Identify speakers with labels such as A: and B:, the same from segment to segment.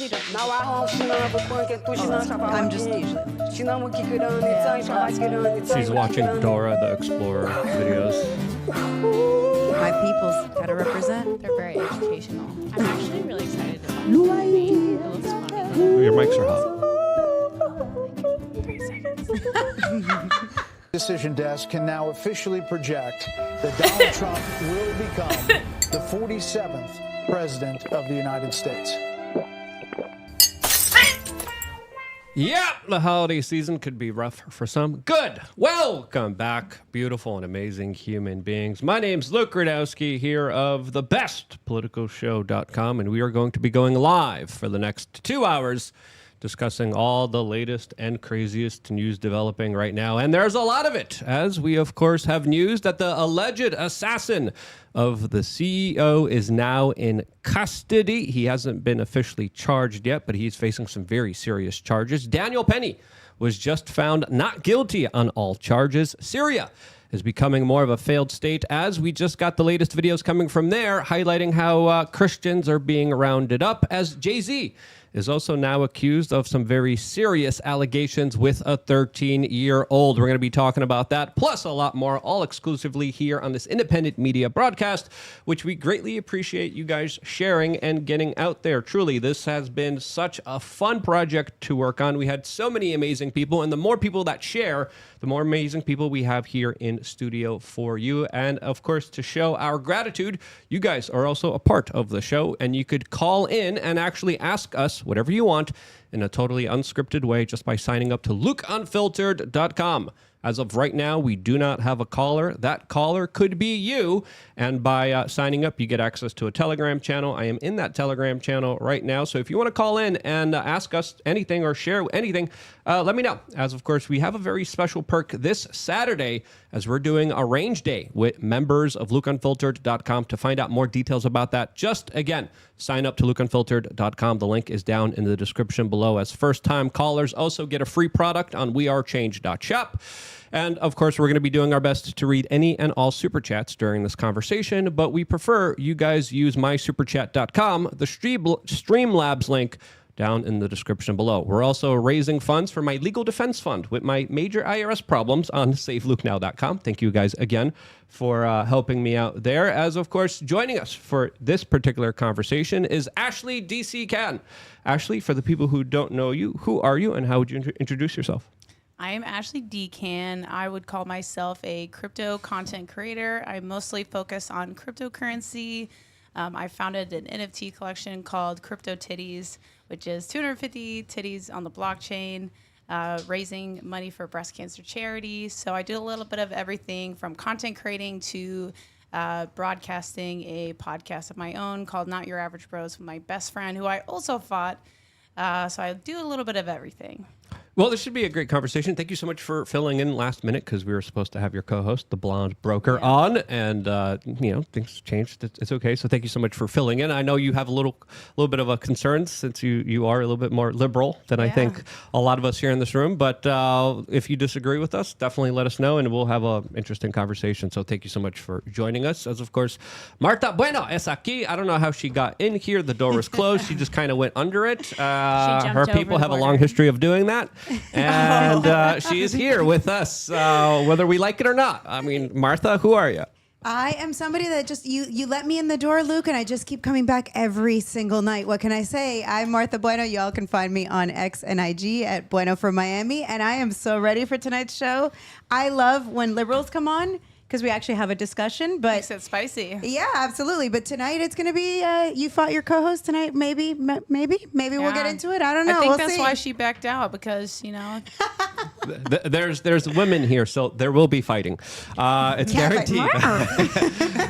A: I'm just usually.
B: She's watching Dora the Explorer videos.
A: My people's gotta represent.
C: They're very educational. I'm actually really excited to watch the movie. It looks funny.
B: Your mics are hot.
C: 3 seconds.
D: Decision desk can now officially project that Donald Trump will become the 47th president of the United States.
B: Yeah, the holiday season could be rough for some. Good. Welcome back, beautiful and amazing human beings. My name's Luke Radowski here of thebestpoliticalshow.com, and we are going to be going live for the next 2 hours discussing all the latest and craziest news developing right now. And there's a lot of it, as we, of course, have news that the alleged assassin of the CEO is now in custody. He hasn't been officially charged yet, but he's facing some very serious charges. Daniel Penny was just found not guilty on all charges. Syria is becoming more of a failed state, as we just got the latest videos coming from there highlighting how Christians are being rounded up, as Jay-Z is also now accused of some very serious allegations with a 13-year-old. We're going to be talking about that, plus a lot more, all exclusively here on this independent media broadcast, which we greatly appreciate you guys sharing and getting out there. Truly, this has been such a fun project to work on. We had so many amazing people, and the more people that share, the more amazing people we have here in studio for you. And of course, to show our gratitude, you guys are also a part of the show, and you could call in and actually ask us whatever you want in a totally unscripted way just by signing up to lukeunfiltered.com. As of right now, we do not have a caller. That caller could be you. And by signing up, you get access to a Telegram channel. I am in that Telegram channel right now. So if you want to call in and ask us anything or share anything, let me know. As of course, we have a very special perk this Saturday as we're doing a range day with members of lukeunfiltered.com. To find out more details about that, just again, sign up to lukeunfiltered.com. The link is down in the description below. As first-time callers also get a free product on wearechange.shop. And of course, we're going to be doing our best to read any and all super chats during this conversation, but we prefer you guys use mysuperchat.com, the Streamlabs link down in the description below. We're also raising funds for my legal defense fund with my major IRS problems on savelukenow.com. Thank you guys again for helping me out there. As of course, joining us for this particular conversation is Ashley DC Cann. Ashley, for the people who don't know you, who are you and how would you introduce yourself?
C: I am Ashley Decan. I would call myself a crypto content creator. I mostly focus on cryptocurrency. I founded an NFT collection called Crypto Titties, which is 250 titties on the blockchain, raising money for breast cancer charity. So I do a little bit of everything from content creating to broadcasting a podcast of my own called Not Your Average Bros with my best friend, who I also fought. So I do a little bit of everything.
B: Well, this should be a great conversation. Thank you so much for filling in last minute because we were supposed to have your co-host, the blonde broker, on, and things changed. It's okay. So thank you so much for filling in. I know you have a little bit of a concern since you are a little bit more liberal than I think a lot of us here in this room. But if you disagree with us, definitely let us know, and we'll have an interesting conversation. So thank you so much for joining us. As of course, Marta Bueno es aquí. I don't know how she got in here. The door was closed. She just kind of went under it. Her people have a long history of doing that. And she is here with us, whether we like it or not. I mean, Martha, who are you?
A: I am somebody that just, you let me in the door, Luke, and I just keep coming back every single night. What can I say? I'm Martha Bueno. Y'all can find me on X and IG at Bueno from Miami. And I am so ready for tonight's show. I love when liberals come on, because we actually have a discussion, but
C: Makes it spicy.
A: Yeah, absolutely. But tonight it's going to be you fought your co-host tonight. Maybe we'll get into it. I don't know.
C: I think
A: we'll
C: that's
A: see.
C: why she backed out, because
B: There's women here, so there will be fighting. It's guaranteed.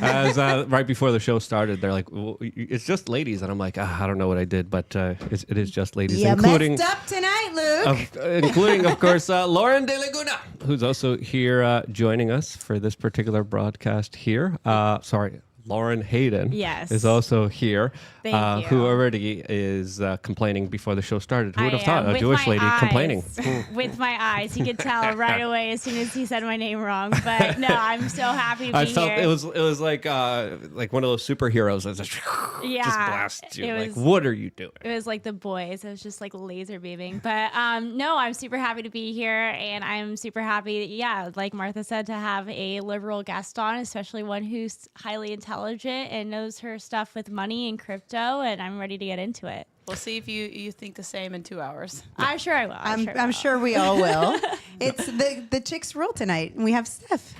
B: As right before the show started, they're like, well, "It's just ladies," and I'm like, "I don't know what I did, but it is just ladies."
A: You
B: including
A: messed up tonight, Luke.
B: Including, of course, Lauren De Laguna, who's also here joining us for this particular broadcast here. Sorry. Lauren Hayden
E: Yes.
B: is also here,
E: Thank you.
B: who already is complaining before the show started. Who would have
E: I
B: thought
E: am.
B: a
E: With
B: Jewish
E: my
B: lady
E: eyes.
B: complaining?
E: With my eyes. You could tell right away as soon as he said my name wrong. But no, I'm so happy to be
B: I felt
E: here.
B: it was like one of those superheroes that just blasts you.
E: it
B: Like,
E: was-
B: what are you doing?
E: It was like The Boys. It was just like laser beaming. But no, I'm super happy to be here. And I'm super happy, like Martha said, to have a liberal guest on, especially one who's highly intelligent and knows her stuff with money and crypto. And I'm ready to get into it.
C: We'll see if you think the same in 2 hours.
E: I'm sure I will.
A: I'm sure we all will. It's the chicks rule tonight. We have Steph.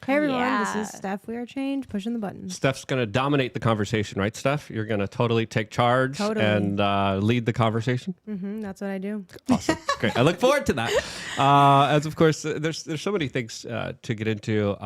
F: Hey everyone,
E: Yeah.
F: this is Steph. We are Change, pushing the button.
B: Steph's going to dominate the conversation, right, Steph? You're going to totally take charge
F: Totally.
B: and lead the conversation.
F: That's what I do.
B: Awesome. Great. I look forward to that. As of course, there's so many things to get into.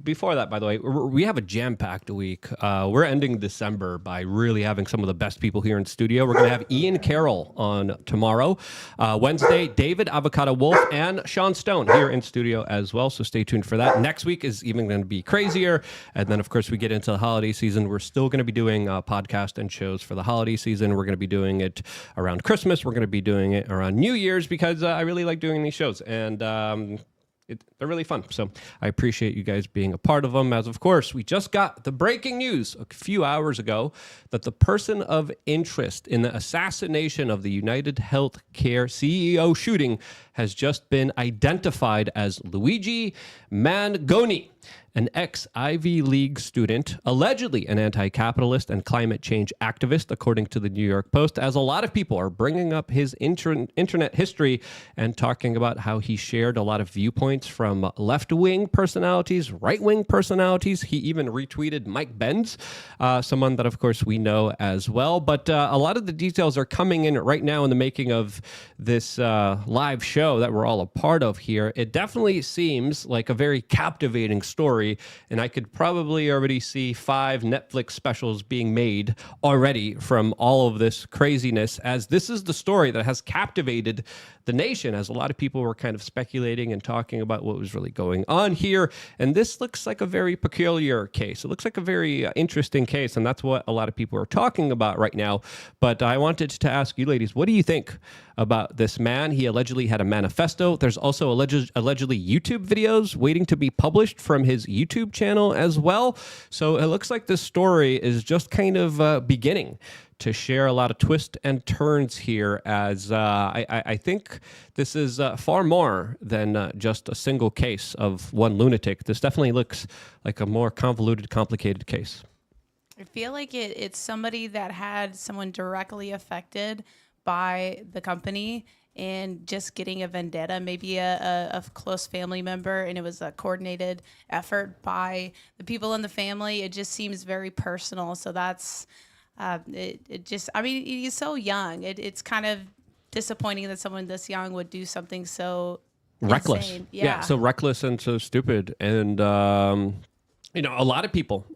B: Before that, by the way, we have a jam-packed week. We're ending December by really having some of the best people here in studio. We're going to have Ian Carroll on tomorrow. Wednesday, David Avocado Wolf and Sean Stone here in studio as well. So stay tuned for that. Next week is even going to be crazier. And then, of course, we get into the holiday season. We're still going to be doing podcast and shows for the holiday season. We're going to be doing it around Christmas. We're going to be doing it around New Year's because I really like doing these shows. And they're really fun. So I appreciate you guys being a part of them. As of course, we just got the breaking news a few hours ago that the person of interest in the assassination of the United Healthcare CEO shooting has just been identified as Luigi Mangoni, an ex-Ivy League student, allegedly an anti-capitalist and climate change activist, according to the New York Post, as a lot of people are bringing up his internet history and talking about how he shared a lot of viewpoints from left-wing personalities, right-wing personalities. He even retweeted Mike Benz, someone that, of course, we know as well. But a lot of the details are coming in right now in the making of this live show that we're all a part of here. It definitely seems like a very captivating story, and I could probably already see 5 Netflix specials being made already from all of this craziness, as this is the story that has captivated the nation, as a lot of people were kind of speculating and talking about what was really going on here. And this looks like a very peculiar case. It looks like a very interesting case, and that's what a lot of people are talking about right now. But I wanted to ask you ladies, what do you think about this man? He allegedly had a manifesto. There's also allegedly YouTube videos waiting to be published from his YouTube channel as well. So it looks like this story is just kind of beginning to share a lot of twists and turns here, as I think this is far more than just a single case of one lunatic. This definitely looks like a more convoluted, complicated case.
C: I feel like it's somebody that had someone directly affected by the company and just getting a vendetta, maybe a close family member, and it was a coordinated effort by the people in the family. It just seems very personal. So that's it just, I mean, he's so young. It's kind of disappointing that someone this young would do something so
B: reckless.
C: insane.
B: Yeah, so reckless and so stupid. And you know, a lot of people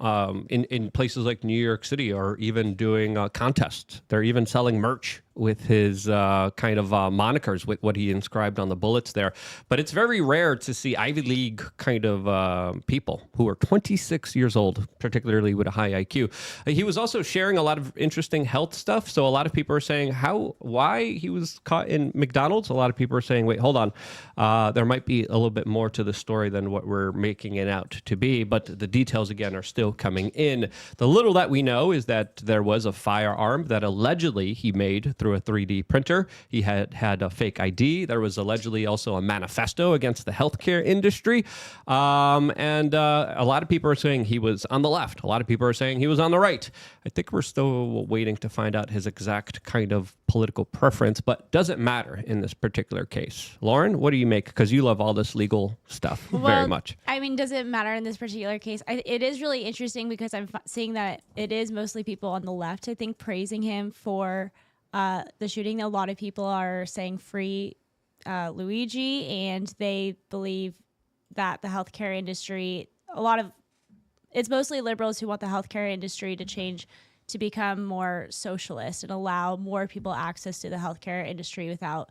B: in places like New York City are even doing contests. They're even selling merch with his kind of monikers, with what he inscribed on the bullets there. But it's very rare to see Ivy League kind of people who are 26 years old, particularly with a high IQ. He was also sharing a lot of interesting health stuff. So a lot of people are saying why he was caught in McDonald's. A lot of people are saying, wait, hold on. There might be a little bit more to the story than what we're making it out to be. But the details, again, are still coming in. The little that we know is that there was a firearm that allegedly he made through a 3D printer. He had a fake ID. There was allegedly also a manifesto against the healthcare industry. And a lot of people are saying he was on the left. A lot of people are saying he was on the right. I think we're still waiting to find out his exact kind of political preference, but doesn't matter in this particular case. Lauren, what do you make? Because you love all this legal stuff very much.
E: I mean, does it matter in this particular case? It is really interesting because I'm seeing that it is mostly people on the left, I think, praising him for the shooting. A lot of people are saying free Luigi, and they believe that the healthcare industry, it's mostly liberals who want the healthcare industry to change to become more socialist and allow more people access to the healthcare industry without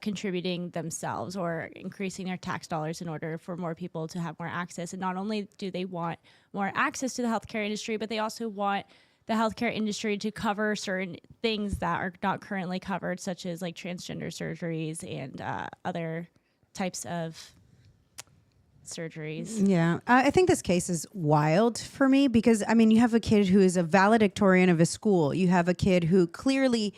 E: contributing themselves or increasing their tax dollars in order for more people to have more access. And not only do they want more access to the healthcare industry, but they also want the healthcare industry to cover certain things that are not currently covered, such as like transgender surgeries and other types of surgeries.
A: Yeah. I think this case is wild for me because, I mean, you have a kid who is a valedictorian of his school. You have a kid who clearly,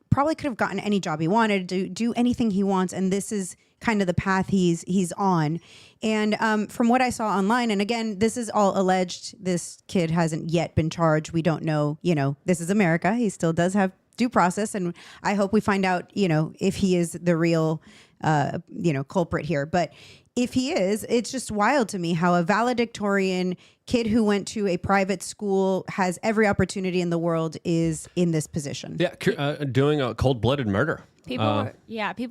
A: probably could have gotten any job he wanted, to do anything he wants. And this is kind of the path he's on. And from what I saw online, and again, this is all alleged. This kid hasn't yet been charged. We don't know, this is America. He still does have due process. And I hope we find out, if he is the real, culprit here. But if he is, it's just wild to me how a valedictorian kid who went to a private school has every opportunity in the world is in this position.
B: Yeah, doing a cold-blooded murder.
E: People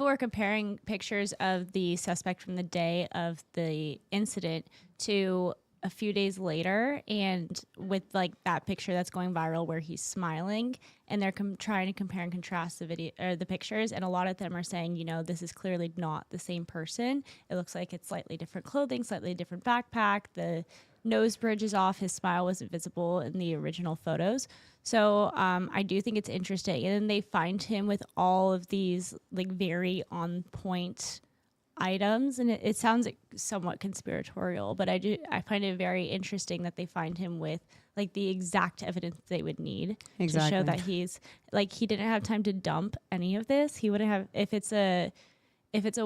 E: were comparing pictures of the suspect from the day of the incident to a few days later, and with like that picture that's going viral where he's smiling, and they're trying to compare and contrast the video or the pictures, and a lot of them are saying, this is clearly not the same person. It looks like it's slightly different clothing, slightly different backpack. The nose bridge is off. His smile wasn't visible in the original photos. So I do think it's interesting. And then they find him with all of these like very on point items, and it sounds like somewhat conspiratorial, but I find it very interesting that they find him with like the exact evidence they would need to show that he's like, he didn't have time to dump any of this. He wouldn't have, if it's a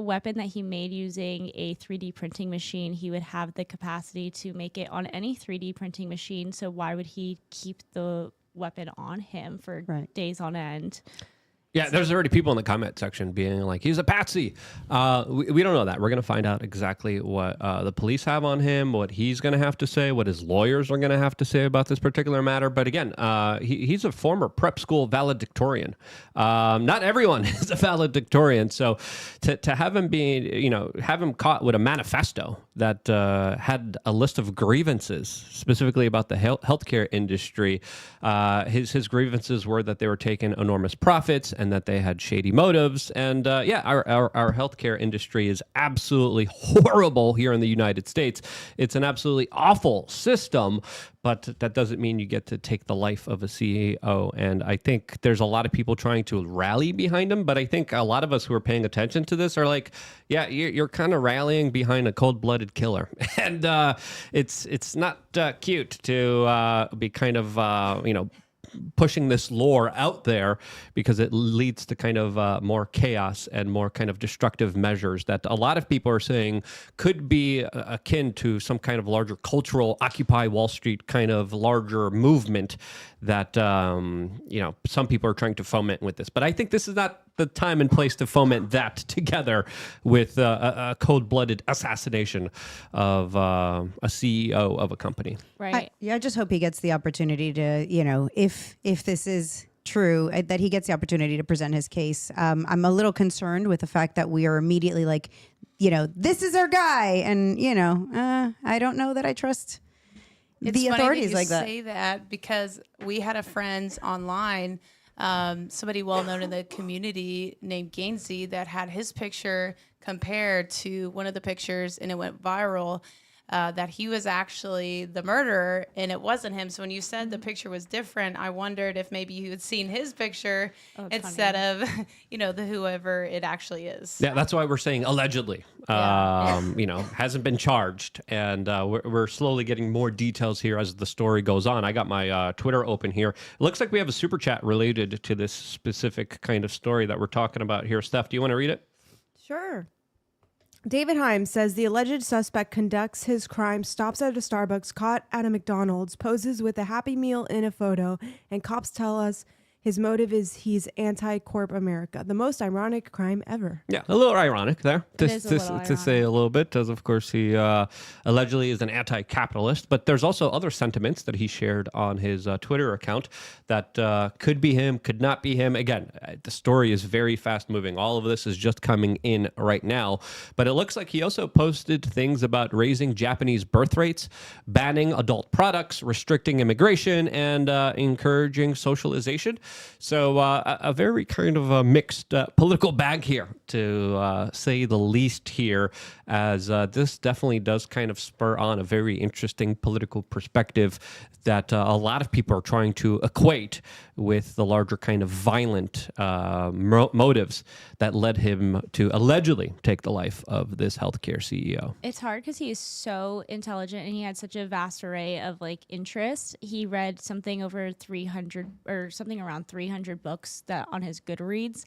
E: weapon that he made using a 3D printing machine, he would have the capacity to make it on any 3D printing machine. So why would he keep the weapon on him for days on end?
B: Yeah, there's already people in the comment section being like, he's a patsy. We don't know that. We're going to find out exactly what the police have on him, what he's going to have to say, what his lawyers are going to have to say about this particular matter. But again, he's a former prep school valedictorian. Not everyone is a valedictorian. So to have him have him caught with a manifesto that had a list of grievances, specifically about the healthcare industry, his grievances were that they were taking enormous profits and that they had shady motives. And our healthcare industry is absolutely horrible here in the United States. It's an absolutely awful system, but that doesn't mean you get to take the life of a CEO. And I think there's a lot of people trying to rally behind him, but I think a lot of us who are paying attention to this are like, yeah, you're kind of rallying behind a cold-blooded killer. And it's not cute to be kind of, pushing this lore out there, because it leads to kind of more chaos and more kind of destructive measures that a lot of people are saying could be akin to some kind of larger cultural Occupy Wall Street kind of larger movement that, some people are trying to foment with this. But I think this is not the time and place to foment that together with a cold-blooded assassination of a CEO of a company.
E: Right.
A: I just hope he gets the opportunity to, if this is true, that he gets the opportunity to present his case. I'm a little concerned with the fact that we are immediately like, this is our guy. And, I don't know that I trust the authorities like that.
C: Say that because we had a friend online, somebody well known in the community named Gainsey, that had his picture compared to one of the pictures, and it went viral. That he was actually the murderer and it wasn't him. So when you said the picture was different, I wondered if maybe you had seen his picture instead of, the whoever it actually is.
B: Yeah, that's why we're saying allegedly. Hasn't been charged. And we're slowly getting more details here as the story goes on. I got my Twitter open here. It looks like we have a super chat related to this specific kind of story that we're talking about here. Steph, do you want to read it?
F: Sure. David Himes says the alleged suspect conducts his crime, stops at a Starbucks, caught at a McDonald's, poses with a Happy Meal in a photo, and cops tell us his motive is he's anti-corp America. The most ironic crime ever.
B: Yeah, a little ironic there
E: to
B: say a little bit, as of course he allegedly is an anti-capitalist. But there's also other sentiments that he shared on his Twitter account that could be him, could not be him. Again, the story is very fast moving. All of this is just coming in right now. But it looks like he also posted things about raising Japanese birth rates, banning adult products, restricting immigration, and encouraging socialization. So a very kind of a mixed political bag here, to say the least here, as this definitely does kind of spur on a very interesting political perspective that a lot of people are trying to equate with the larger kind of violent motives that led him to allegedly take the life of this healthcare CEO.
E: It's hard because he is so intelligent and he had such a vast array of like interests. He read something over 300 or something around 300 books that on his Goodreads,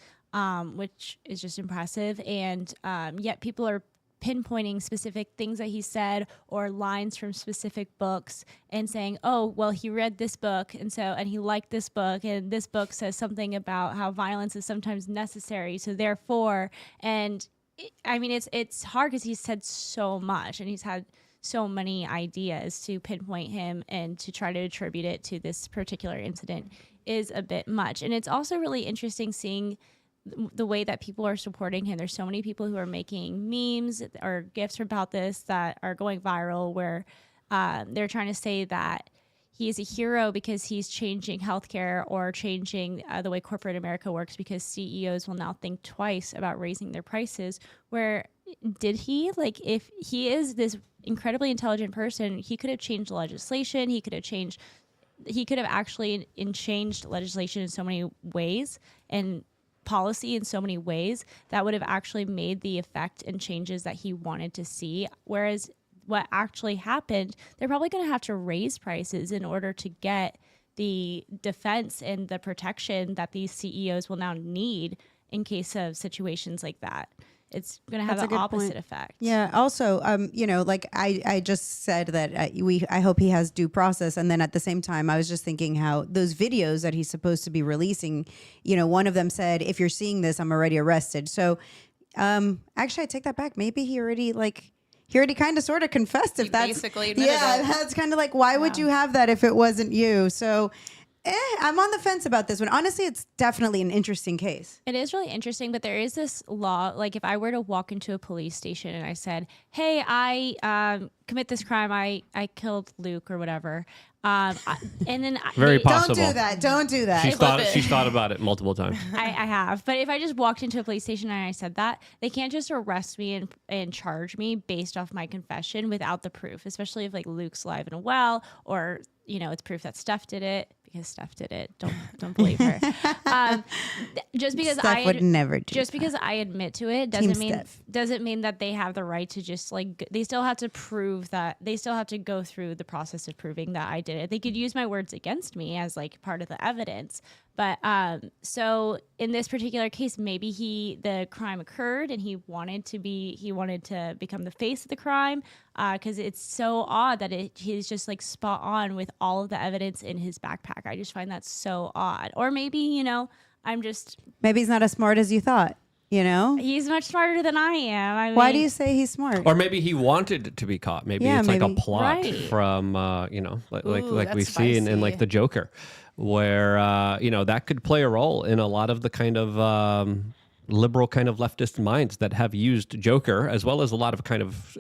E: which is just impressive. And yet people are pinpointing specific things that he said or lines from specific books and saying, oh, well, he read this book and he liked this book, and this book says something about how violence is sometimes necessary, so therefore. And I mean, it's hard because he's said so much and he's had so many ideas. To pinpoint him and to try to attribute it to this particular incident is a bit much. And it's also really interesting seeing the way that people are supporting him. There's so many people who are making memes or GIFs about this that are going viral, where they're trying to say that he is a hero because he's changing healthcare or changing the way corporate America works, because CEOs will now think twice about raising their prices. Where did he? Like, if he is this incredibly intelligent person, he could have changed legislation. He could have actually changed legislation in so many ways and policy in so many ways that would have actually made the effect and changes that he wanted to see. Whereas what actually happened, they're probably going to have to raise prices in order to get the defense and the protection that these CEOs will now need in case of situations like that. It's going to have the opposite effect.
A: Yeah. Also, like I just said that I hope he has due process. And then at the same time, I was just thinking how those videos that he's supposed to be releasing, one of them said, if you're seeing this, I'm already arrested. So actually, I take that back. Maybe he already kind of sort of confessed. If that's
C: basically admitted it.
A: That's kind of like, why would you have that if it wasn't you? So I'm on the fence about this one. Honestly, it's definitely an interesting case.
E: It is really interesting, but there is this law. Like, if I were to walk into a police station and I said, hey, I commit this crime, I killed Luke or whatever. And then
B: Very possible.
A: Don't do that.
B: She's thought about it multiple times.
E: I have. But if I just walked into a police station and I said that, they can't just arrest me and charge me based off my confession without the proof, especially if like Luke's alive and well, or, it's proof that Steph did it. Because Steph did it. Don't believe her. Just because
A: Steph would never do
E: just
A: that.
E: because I admit to it doesn't mean that they have the right to just like, they still have to prove that, they still have to go through the process of proving that I did it. They could use my words against me as like part of the evidence. But so in this particular case, maybe the crime occurred and he wanted to become the face of the crime, because it's so odd that he's just like spot on with all of the evidence in his backpack. I just find that so odd. Or maybe,
A: maybe he's not as smart as you thought.
E: He's much smarter than I am. I mean,
A: why do you say he's smart?
B: Or maybe he wanted to be caught. Maybe it's like a plot
E: Right.
B: from, like we
C: that's
B: see in like
C: spicy.
B: the Joker, where, that could play a role in a lot of the kind of liberal kind of leftist minds that have used Joker, as well as a lot of kind of,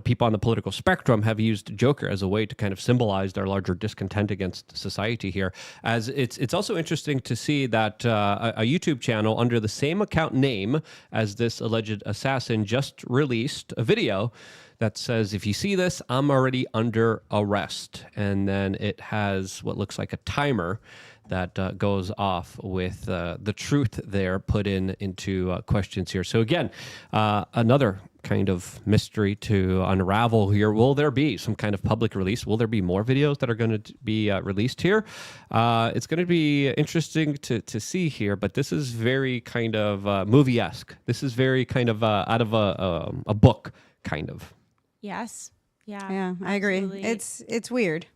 B: people on the political spectrum have used Joker as a way to kind of symbolize their larger discontent against society here. As it's also interesting to see that a YouTube channel under the same account name as this alleged assassin just released a video that says, if you see this, I'm already under arrest. And then it has what looks like a timer that goes off with the truth there put into questions here. So again, another kind of mystery to unravel here. Will there be some kind of public release? Will there be more videos that are going to be released here? It's going to be interesting to see here, but this is very kind of movie-esque. This is very kind of out of a book, kind of.
E: Yes. Yeah.
A: Yeah, I agree.
E: absolutely.
A: It's weird.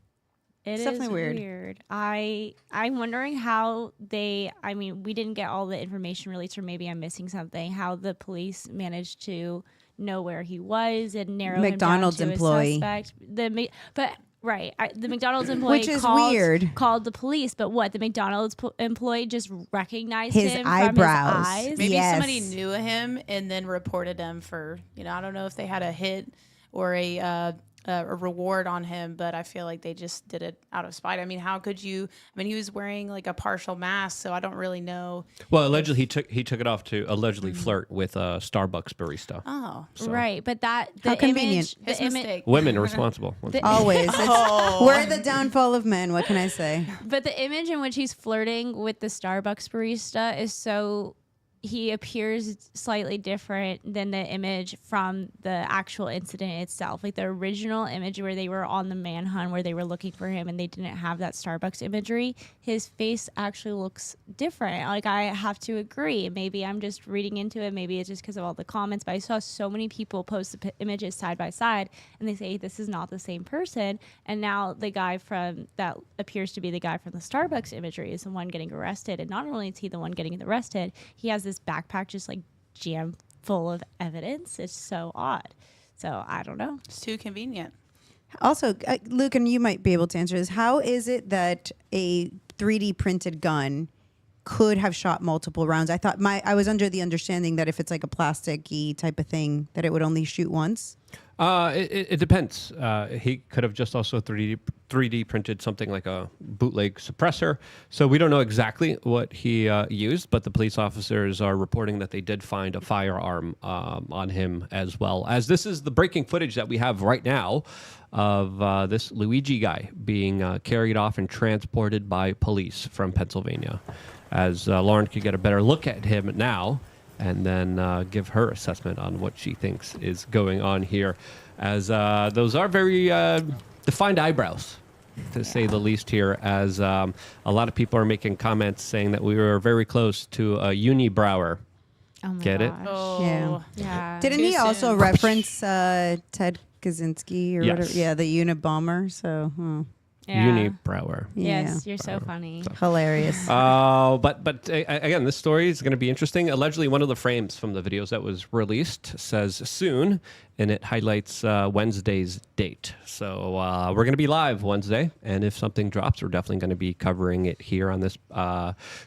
E: It's
A: definitely weird.
E: I'm wondering how we didn't get all the information released, or maybe I'm missing something, how the police managed to know where he was and narrow
A: McDonald's
E: him down to
A: employee.
E: a suspect. The McDonald's employee
A: Which is weird.
E: called the police, but what, the McDonald's employee just recognized
A: His
E: him
A: eyebrows.
E: from his eyes?
C: Maybe
A: Yes.
C: somebody knew him and then reported him for, I don't know if they had a hit or a a reward on him, but I feel like they just did it out of spite. I mean, how could you? I mean, he was wearing like a partial mask, so I don't really know.
B: Well, allegedly he took it off to allegedly flirt with a Starbucks barista.
C: Oh,
E: Right, but that the
A: How convenient.
E: image, the
C: his
E: image,
C: mistake.
B: Women are responsible.
A: Always. We're the downfall of men. What can I say?
E: but the image in which he's flirting with the Starbucks barista is so he appears slightly different than the image from the actual incident itself. Like the original image where they were on the manhunt, where they were looking for him and they didn't have that Starbucks imagery, his face actually looks different. Like, I have to agree. Maybe I'm just reading into it. Maybe it's just because of all the comments, but I saw so many people post the images side by side and they say this is not the same person. And now the guy from that appears to be the guy from the Starbucks imagery is the one getting arrested. And not only is he the one getting arrested, he has this backpack just like jam full of evidence. It's so odd. So I don't know.
C: It's too convenient.
A: Also, Luke, and you might be able to answer this. How is it that a 3D printed gun could have shot multiple rounds? I was under the understanding that if it's like a plasticky type of thing, that it would only shoot once.
B: It depends. He could have just also 3D printed something like a bootleg suppressor. So we don't know exactly what he used, but the police officers are reporting that they did find a firearm on him as well. As this is the breaking footage that we have right now of this Luigi guy being carried off and transported by police from Pennsylvania. As Lauren could get a better look at him now, and then give her assessment on what she thinks is going on here, as those are very defined eyebrows, to say the least here, as a lot of people are making comments saying that we were very close to a unibrower.
E: Oh my
B: Get it?
E: gosh.
C: Oh,
E: Yeah.
A: Didn't
C: Too
A: he also
C: soon.
A: reference Ted Kaczynski or
B: Yes.
A: whatever? Yeah, the Unabomber. So
E: Yeah.
B: Unibrower.
E: Yes,
A: Yeah.
E: you're so funny.
A: hilarious.
B: But again, this story is going to be interesting. Allegedly, one of the frames from the videos that was released says soon, and it highlights Wednesday's date. So we're going to be live Wednesday, and if something drops, we're definitely going to be covering it here on this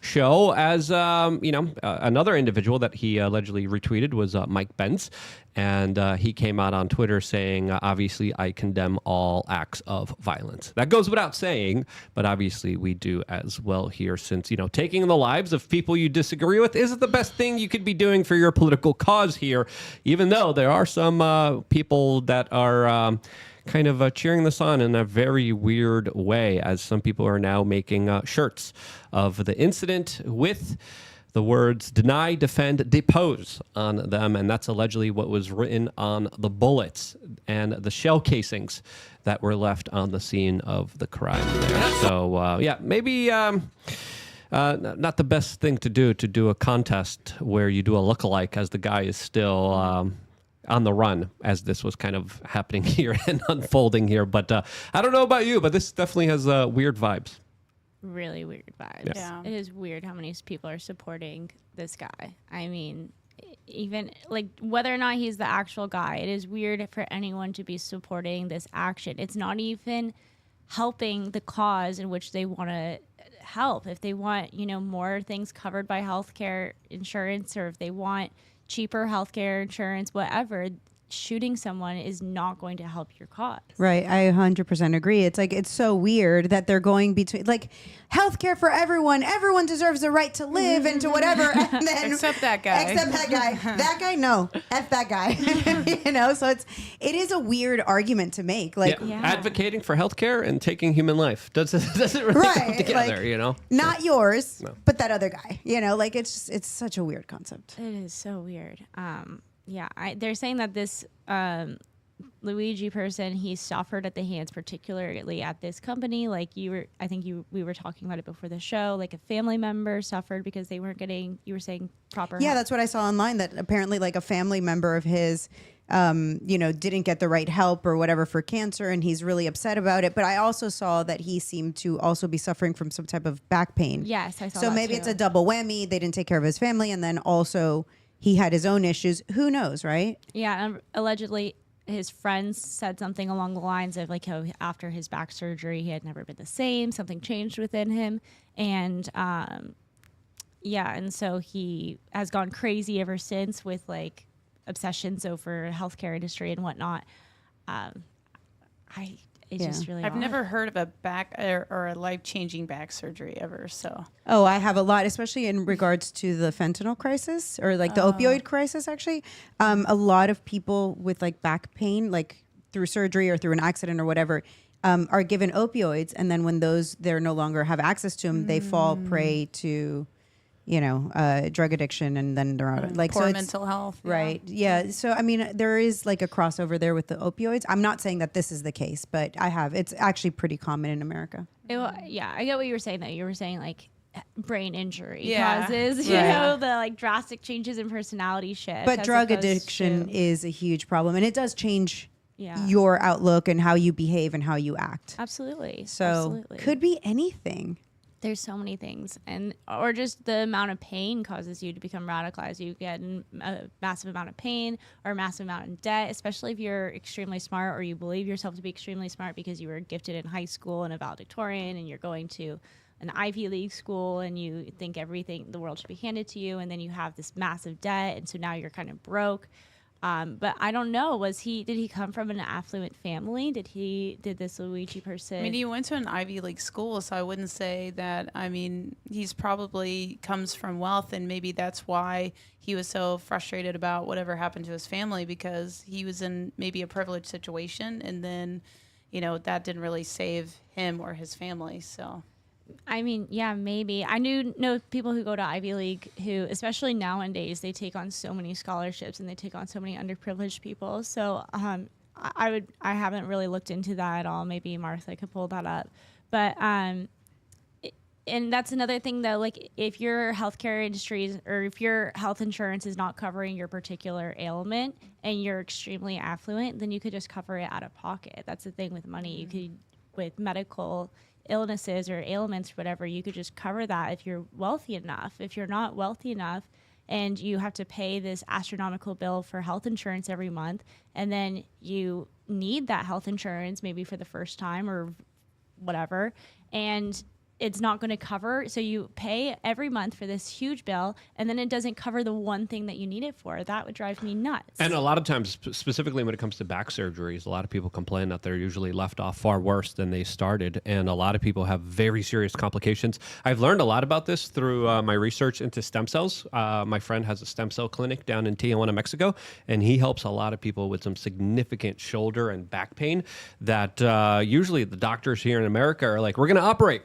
B: show. As another individual that he allegedly retweeted was Mike Benz, and he came out on Twitter saying, obviously, I condemn all acts of violence. That goes without saying, but obviously we do as well here, since, taking the lives of people you disagree with isn't the best thing you could be doing for your political cause here, even though there are some people that are kind of cheering this on in a very weird way, as some people are now making shirts of the incident with the words deny, defend, depose on them. And that's allegedly what was written on the bullets and the shell casings that were left on the scene of the crime there. So, maybe not the best thing to do a contest where you do a lookalike as the guy is still on the run, as this was kind of happening here and unfolding here. But I don't know about you, but this definitely has weird vibes.
E: Really weird vibes.
C: Yeah.
E: It is weird how many people are supporting this guy. I mean, even like whether or not he's the actual guy, it is weird for anyone to be supporting this action. It's not even helping the cause in which they want to help. If they want, more things covered by healthcare insurance, or if they want cheaper healthcare insurance, whatever, shooting someone is not going to help your cause.
A: Right. I 100% agree. It's like, it's so weird that they're going between like healthcare for everyone. Everyone deserves the right to live and to whatever. And then
C: Except that guy.
A: Except that guy. That guy, no. F that guy. So it is a weird argument to make. Like,
E: Yeah.
B: Advocating for healthcare and taking human life doesn't really come together,
A: not yours, but that other guy. It's such a weird concept.
E: It is so weird. They're saying that this Luigi person, he suffered at the hands, particularly at this company. Like we were talking about it before the show. Like a family member suffered because they weren't getting, you were saying, proper
A: Yeah,
E: help.
A: that's what I saw online, that apparently like a family member of his, didn't get the right help or whatever for cancer, and he's really upset about it. But I also saw that he seemed to also be suffering from some type of back pain.
E: Yes, I saw
A: So
E: that
A: maybe
E: too.
A: it's a double whammy. They didn't take care of his family, and then also he had his own issues. Who knows, right?
E: Yeah, allegedly his friends said something along the lines of like how after his back surgery he had never been the same. Something changed within him, and and so he has gone crazy ever since with like obsessions over healthcare industry and whatnot. It's just really
C: I've
E: odd.
C: never heard of a back or a life-changing back surgery ever. So
A: Oh, I have a lot, especially in regards to the fentanyl crisis or like the opioid crisis, actually. A lot of people with like back pain, like through surgery or through an accident or whatever, are given opioids. And then when they're no longer have access to them, they fall prey to, drug addiction, and then they're out. Like,
C: poor
A: so it's,
C: mental health.
A: right. Yeah. So, I mean, there is like a crossover there with the opioids. I'm not saying that this is the case, but it's actually pretty common in America.
E: Yeah, I get what you were saying though. You were saying like brain injury
C: Yeah.
E: causes,
A: Right.
E: the like drastic changes in personality shift.
A: But
E: as
A: drug
E: opposed
A: addiction
E: to-
A: is a huge problem, and it does change
E: Yeah.
A: your outlook and how you behave and how you act.
E: Absolutely.
A: So
E: Absolutely.
A: could be anything.
E: There's so many things, or just the amount of pain causes you to become radicalized. You get a massive amount of pain or a massive amount of debt, especially if you're extremely smart or you believe yourself to be extremely smart because you were gifted in high school and a valedictorian, and you're going to an Ivy League school and you think everything the world should be handed to you, and then you have this massive debt, and so now you're kind of broke. But I don't know. Did he come from an affluent family? Did this Luigi person?
C: I mean, he went to an Ivy League school, so I wouldn't say that. I mean, he's probably comes from wealth, and maybe that's why he was so frustrated about whatever happened to his family, because he was in maybe a privileged situation, and then, that didn't really save him or his family. So.
E: I mean, yeah, maybe. I know people who go to Ivy League who, especially nowadays, they take on so many scholarships and they take on so many underprivileged people. So I haven't really looked into that at all. Maybe Martha could pull that up. But and that's another thing though, like if your healthcare industries or if your health insurance is not covering your particular ailment and you're extremely affluent, then you could just cover it out of pocket. That's the thing with money. You could, with medical illnesses or ailments or whatever, you could just cover that if you're wealthy enough. If you're not wealthy enough and you have to pay this astronomical bill for health insurance every month, and then you need that health insurance maybe for the first time or whatever, and it's not going to cover, so you pay every month for this huge bill, and then it doesn't cover the one thing that you need it for. That would drive me nuts.
B: And a lot of times, specifically when it comes to back surgeries, a lot of people complain that they're usually left off far worse than they started. And a lot of people have very serious complications. I've learned a lot about this through my research into stem cells. My friend has a stem cell clinic down in Tijuana, Mexico, and he helps a lot of people with some significant shoulder and back pain that usually the doctors here in America are like, we're going to operate.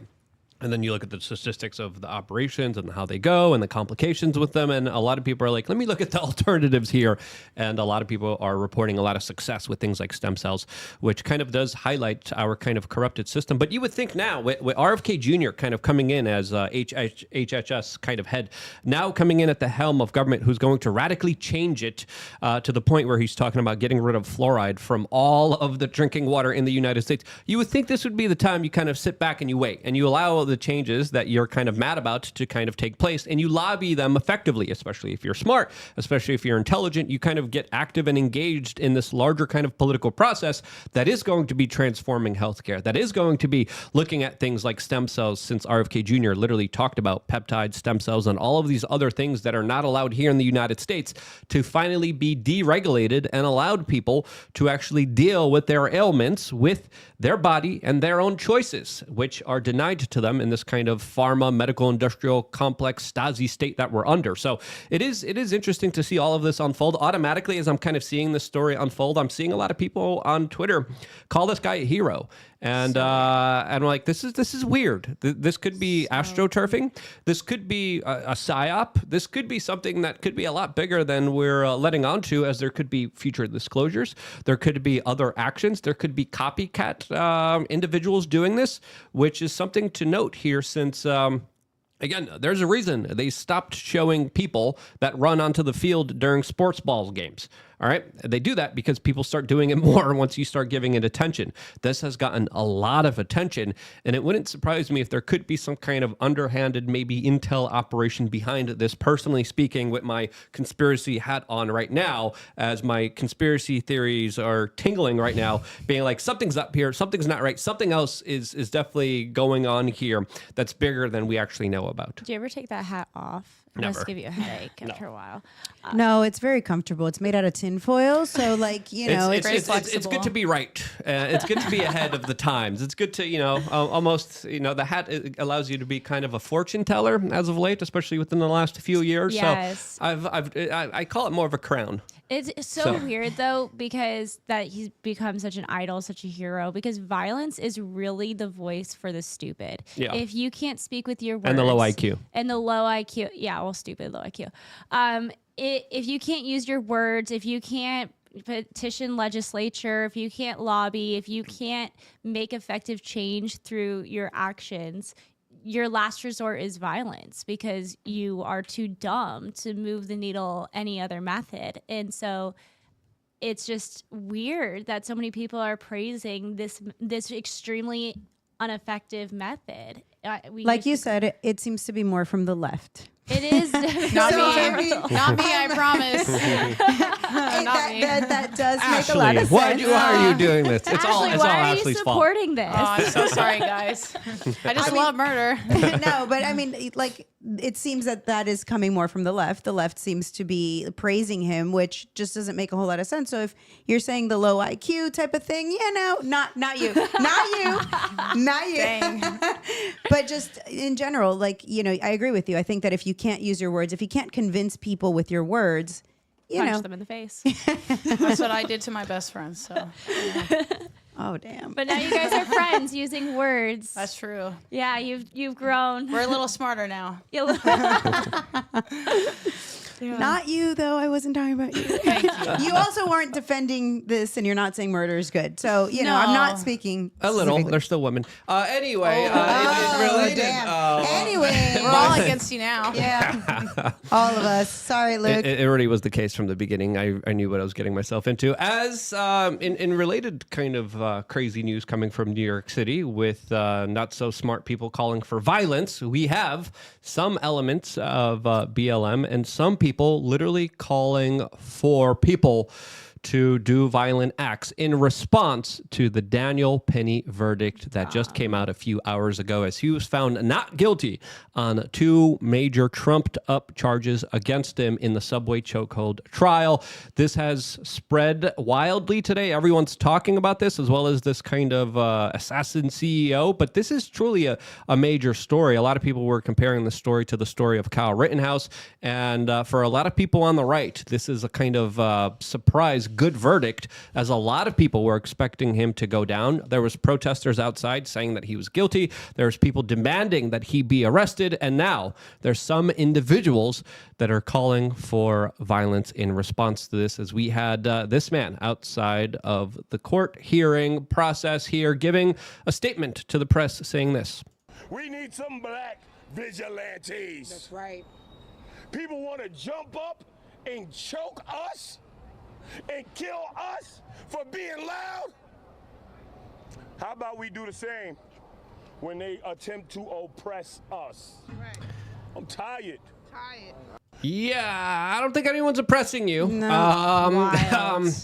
B: And then you look at the statistics of the operations and how they go and the complications with them. And a lot of people are like, let me look at the alternatives here. And a lot of people are reporting a lot of success with things like stem cells, which kind of does highlight our kind of corrupted system. But you would think now with RFK Jr. kind of coming in as HHS kind of head, now coming in at the helm of government, who's going to radically change it to the point where he's talking about getting rid of fluoride from all of the drinking water in the United States. You would think this would be the time you kind of sit back and you wait and you allow the changes that you're kind of mad about to kind of take place, and you lobby them effectively, especially if you're smart, especially if you're intelligent. You kind of get active and engaged in this larger kind of political process that is going to be transforming healthcare, that is going to be looking at things like stem cells, since RFK Jr. literally talked about peptides, stem cells, and all of these other things that are not allowed here in the United States to finally be deregulated and allowed people to actually deal with their ailments with their body and their own choices, which are denied to them in this kind of pharma, medical, industrial complex Stasi state that we're under. So it is interesting to see all of this unfold. Automatically, as I'm kind of seeing this story unfold, I'm seeing a lot of people on Twitter call this guy a hero. And I'm like, this is weird. This could be astroturfing. This could be a psyop. This could be something that could be a lot bigger than we're letting on to, as there could be future disclosures. There could be other actions. There could be copycat individuals doing this, which is something to note here, since again, there's a reason they stopped showing people that run onto the field during sports ball games. All right. They do that because people start doing it more once you start giving it attention. This has gotten a lot of attention, and it wouldn't surprise me if there could be some kind of underhanded, maybe intel operation behind this. Personally speaking, with my conspiracy hat on right now, as my conspiracy theories are tingling right now, being like, something's up here, something's not right, something else is definitely going on here that's bigger than we actually know about.
E: Do you ever take that hat off It
B: Never.
E: must give you a headache after a while.
A: No, it's very comfortable. It's made out of tinfoil, so like it's
C: very
B: it's good
C: flexible.
B: to be right. It's good to be ahead of the times. It's good to almost the hat allows you to be kind of a fortune teller as of late, especially within the last few years.
E: Yes.
B: So I call it more of a crown.
E: It's so weird though, because that he's become such an idol, such a hero, because violence is really the voice for the stupid.
B: Yeah.
E: If you can't speak with your words.
B: And the low IQ.
E: And the low IQ. Yeah, well, stupid, low IQ. If you can't use your words, if you can't petition legislature, if you can't lobby, if you can't make effective change through your actions, your last resort is violence because you are too dumb to move the needle any other method. And so it's just weird that so many people are praising this extremely ineffective method.
A: like you said, it seems to be more from the left.
E: It is
C: Not me. Not me, I promise. Not me.
A: That does make a
B: Ashley,
A: lot of sense.
B: why are you doing this? It's all
E: Ashley, why are you
B: Ashley's fault.
E: supporting this?
C: Oh, I'm so sorry, guys. I just love murder.
A: No, but I mean, like, it seems that is coming more from the left. The left seems to be praising him, which just doesn't make a whole lot of sense. So if you're saying the low IQ type of thing, not you, not you.
C: Dang.
A: But just in general, like, I agree with you. I think that if you can't use your words, if you can't convince people with your words,
E: Punch them in the face.
C: That's what I did to my best friend. So
A: oh damn.
E: But now you guys are friends using words.
C: that's true.
E: Yeah, you've grown.
C: We're a little smarter now.
A: Not you, though. I wasn't talking about you.
C: Thank you.
A: You also weren't defending this, and you're not saying murder is good. So, I'm not speaking
B: A little.
A: specifically.
B: They're still women. Anyway,
A: Damn. Anyway,
C: We're all against you now.
A: yeah, all of us. Sorry, Luke.
B: It already was the case from the beginning. I knew what I was getting myself into. As in related kind of crazy news coming from New York City with not so smart people calling for violence, we have some elements of BLM and some people literally calling for people to do violent acts in response to the Daniel Penny verdict that just came out a few hours ago, as he was found not guilty on two major trumped-up charges against him in the subway chokehold trial. This has spread wildly today. Everyone's talking about this, as well as this kind of assassin CEO, but this is truly a major story. A lot of people were comparing the story to the story of Kyle Rittenhouse, and for a lot of people on the right, this is a kind of surprise good verdict, as a lot of people were expecting him to go down. There was protesters outside saying that he was guilty. There's people demanding that he be arrested. And now there's some individuals that are calling for violence in response to this, as we had this man outside of the court hearing process here giving a statement to the press saying this.
G: We need some black vigilantes.
H: That's right.
G: People want to jump up and choke us and kill us for being loud? How about we do the same when they attempt to oppress us?
H: Right.
G: I'm tired.
B: Yeah, I don't think anyone's oppressing you.
A: No.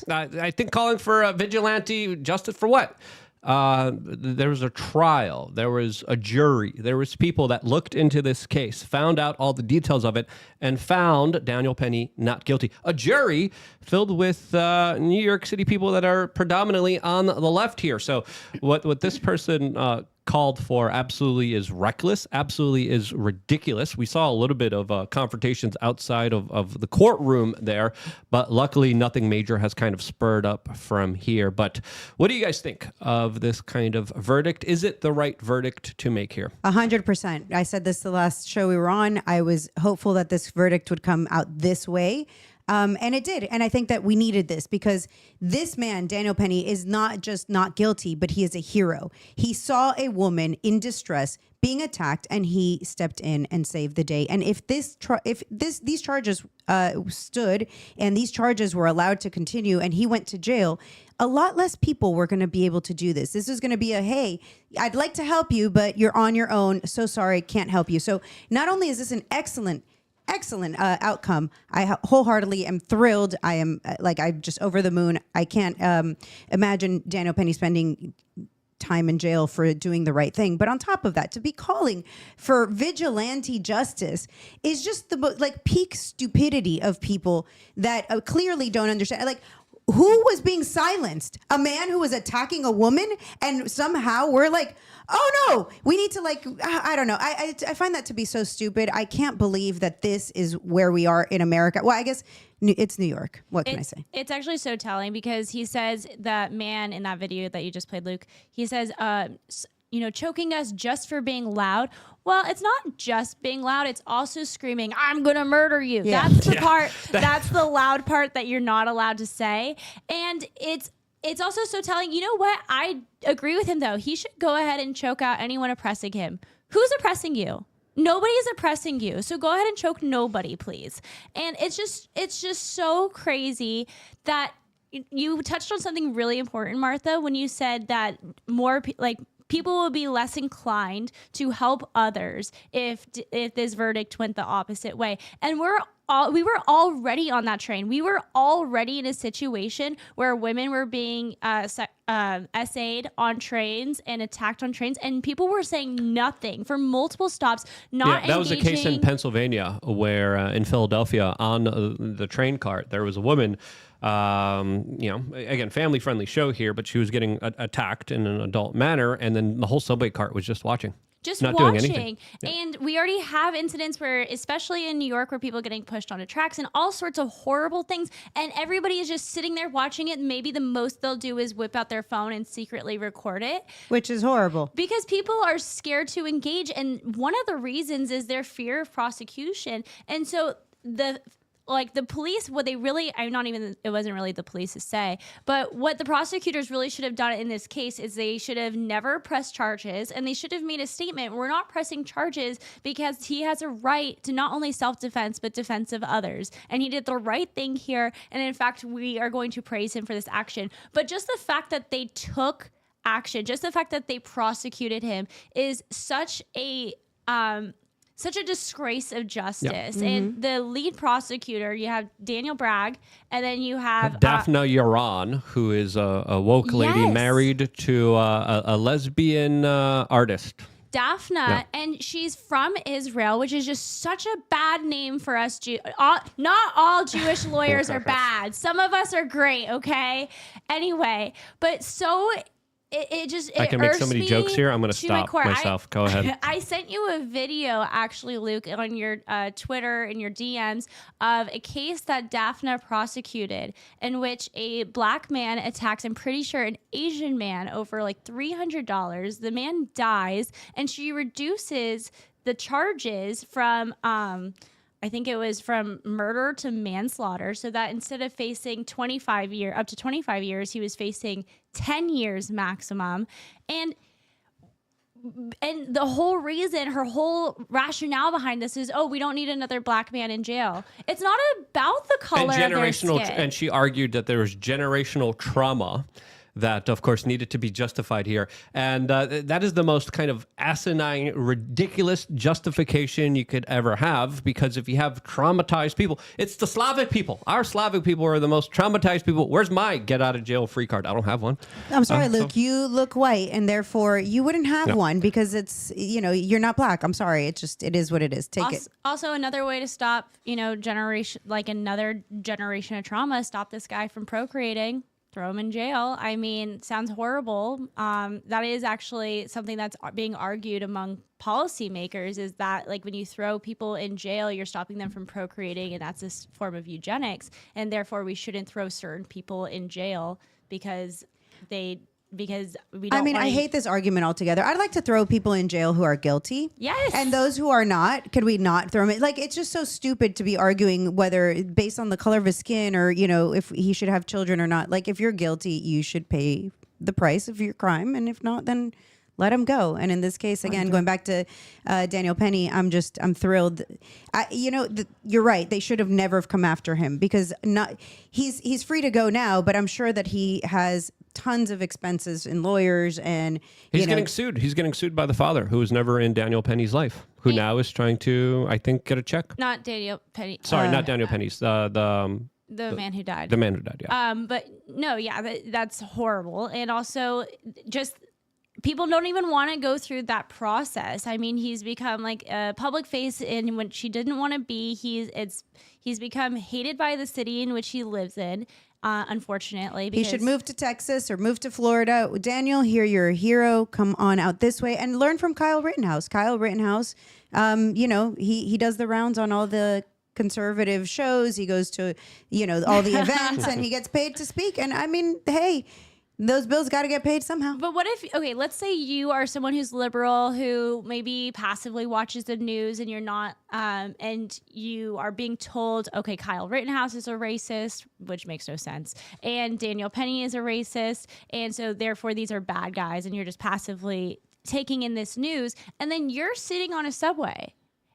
B: I think calling for a vigilante justice for what? There was a trial. There was a jury. There was people that looked into this case, found out all the details of it, and found Daniel Penny not guilty. A jury filled with New York City people that are predominantly on the left here. So what this person called for absolutely is reckless, absolutely is ridiculous. We saw a little bit of confrontations outside of the courtroom there, but luckily nothing major has kind of spurred up from here. But what do you guys think of this kind of verdict? Is it the right verdict to make here?
A: 100%. I said this the last show we were on. I was hopeful that this verdict would come out this way. And it did. And I think that we needed this because this man, Daniel Penny, is not just not guilty, but he is a hero. He saw a woman in distress being attacked and he stepped in and saved the day. And if these charges stood and these charges were allowed to continue and he went to jail, a lot less people were going to be able to do this. This is going to be hey, I'd like to help you, but you're on your own. So sorry, can't help you. So not only is this an excellent outcome. I wholeheartedly am thrilled. I am I'm just over the moon. I can't imagine Daniel Penny spending time in jail for doing the right thing. But on top of that, to be calling for vigilante justice is just the like peak stupidity of people that clearly don't understand. Like, who was being silenced? A man who was attacking a woman, and somehow we're like, oh no, we need to like, I don't know. I find that to be so stupid. I can't believe that this is where we are in America. Well, I guess it's New York. What can I say?
E: It's actually so telling because he says, that man in that video that you just played, Luke, he says, choking us just for being loud. Well, it's not just being loud. It's also screaming, I'm going to murder you.
A: Yeah.
E: That's the part. That's the loud part that you're not allowed to say. And it's also so telling. You know what? I agree with him, though. He should go ahead and choke out anyone oppressing him. Who's oppressing you? Nobody is oppressing you. So go ahead and choke nobody, please. And it's just so crazy that you touched on something really important, Martha, when you said that people will be less inclined to help others if this verdict went the opposite way. And we were already on that train. We were already in a situation where women were being essayed on trains and attacked on trains, and people were saying nothing for multiple stops.
B: That was a case in Pennsylvania where in Philadelphia on the train cart, there was a woman. Again, family-friendly show here, but she was getting attacked in an adult manner, and then the whole subway cart was just watching. Not doing anything. Yeah.
E: And we already have incidents where, especially in New York, where people are getting pushed onto tracks and all sorts of horrible things, and everybody is just sitting there watching it. Maybe the most they'll do is whip out their phone and secretly record it.
A: Which is horrible. Because
E: people are scared to engage, and one of the reasons is their fear of prosecution. And so the police, it wasn't really the police's say, but what the prosecutors really should have done in this case is they should have never pressed charges, and they should have made a statement. We're not pressing charges because he has a right to not only self-defense, but defense of others. And he did the right thing here. And in fact, we are going to praise him for this action. But just the fact that they took action, just the fact that they prosecuted him is such a disgrace of justice. Yep. Mm-hmm. And the lead prosecutor, you have Daniel Bragg, and then you have
B: Daphne Yaron, who is a woke lady married to a lesbian artist.
E: Daphne, and she's from Israel, which is just such a bad name for us. Not all Jewish lawyers are bad. Some of us are great, okay? Anyway, but so... I can make so many jokes here. I'm going to stop myself. Go ahead. I sent you a video, actually, Luke, on your Twitter and your DMs of a case that Daphne prosecuted in which a black man attacks, I'm pretty sure, an Asian man over like $300. The man dies, and she reduces the charges from... I think it was from murder to manslaughter, so that instead of facing up to 25 years, he was facing 10 years maximum. And the whole reason, her whole rationale behind this is, we don't need another black man in jail. It's not about the color of their skin.
B: And she argued that there was generational trauma that, of course, needed to be justified here. And that is the most kind of asinine, ridiculous justification you could ever have, because if you have traumatized people, it's the Slavic people. Our Slavic people are the most traumatized people. Where's my get-out-of-jail-free card? I don't have one.
A: I'm sorry, Luke. You look white, and therefore you wouldn't have one because it's, you're not black. I'm sorry. It is what it is. Take it.
E: Also, another way to stop, another generation of trauma, stop this guy from procreating. Throw him in jail. I mean, sounds horrible. That is actually something that's being argued among policymakers, is that when you throw people in jail, you're stopping them from procreating, and that's a form of eugenics. And therefore, we shouldn't throw certain people in jail because we don't
A: I hate this argument altogether. I'd like to throw people in jail who are guilty.
E: Yes.
A: And those who are not, could we not throw them in? It's just so stupid to be arguing whether based on the color of his skin or, if he should have children or not. If you're guilty, you should pay the price of your crime. And if not, then let him go. And in this case, again, going back to Daniel Penny, I'm thrilled. You're right. They should have never come after him because he's free to go now, but I'm sure that he has tons of expenses in lawyers, and
B: he's getting sued. He's getting sued by the father, who was never in Daniel Penny's life, who now is trying to, I think, get a check.
E: Not Daniel Penny.
B: Sorry, not Daniel Penny's. The
E: man who died.
B: The man who died. Yeah.
E: But no, that's horrible, and also just people don't even want to go through that process. I mean, he's become like a public face in which he didn't want to be. He's become hated by the city in which he lives in. Unfortunately,
A: he should move to Texas or move to Florida. Daniel, here you're a hero. Come on out this way and learn from Kyle Rittenhouse. Kyle Rittenhouse, he does the rounds on all the conservative shows. He goes to, all the events and he gets paid to speak. And I mean, hey, those bills got to get paid somehow.
E: But what if, okay, let's say you are someone who's liberal who maybe passively watches the news and you're not, and you are being told, okay, Kyle Rittenhouse is a racist, which makes no sense, and Daniel Penny is a racist, and so therefore these are bad guys, and you're just passively taking in this news, and then you're sitting on a subway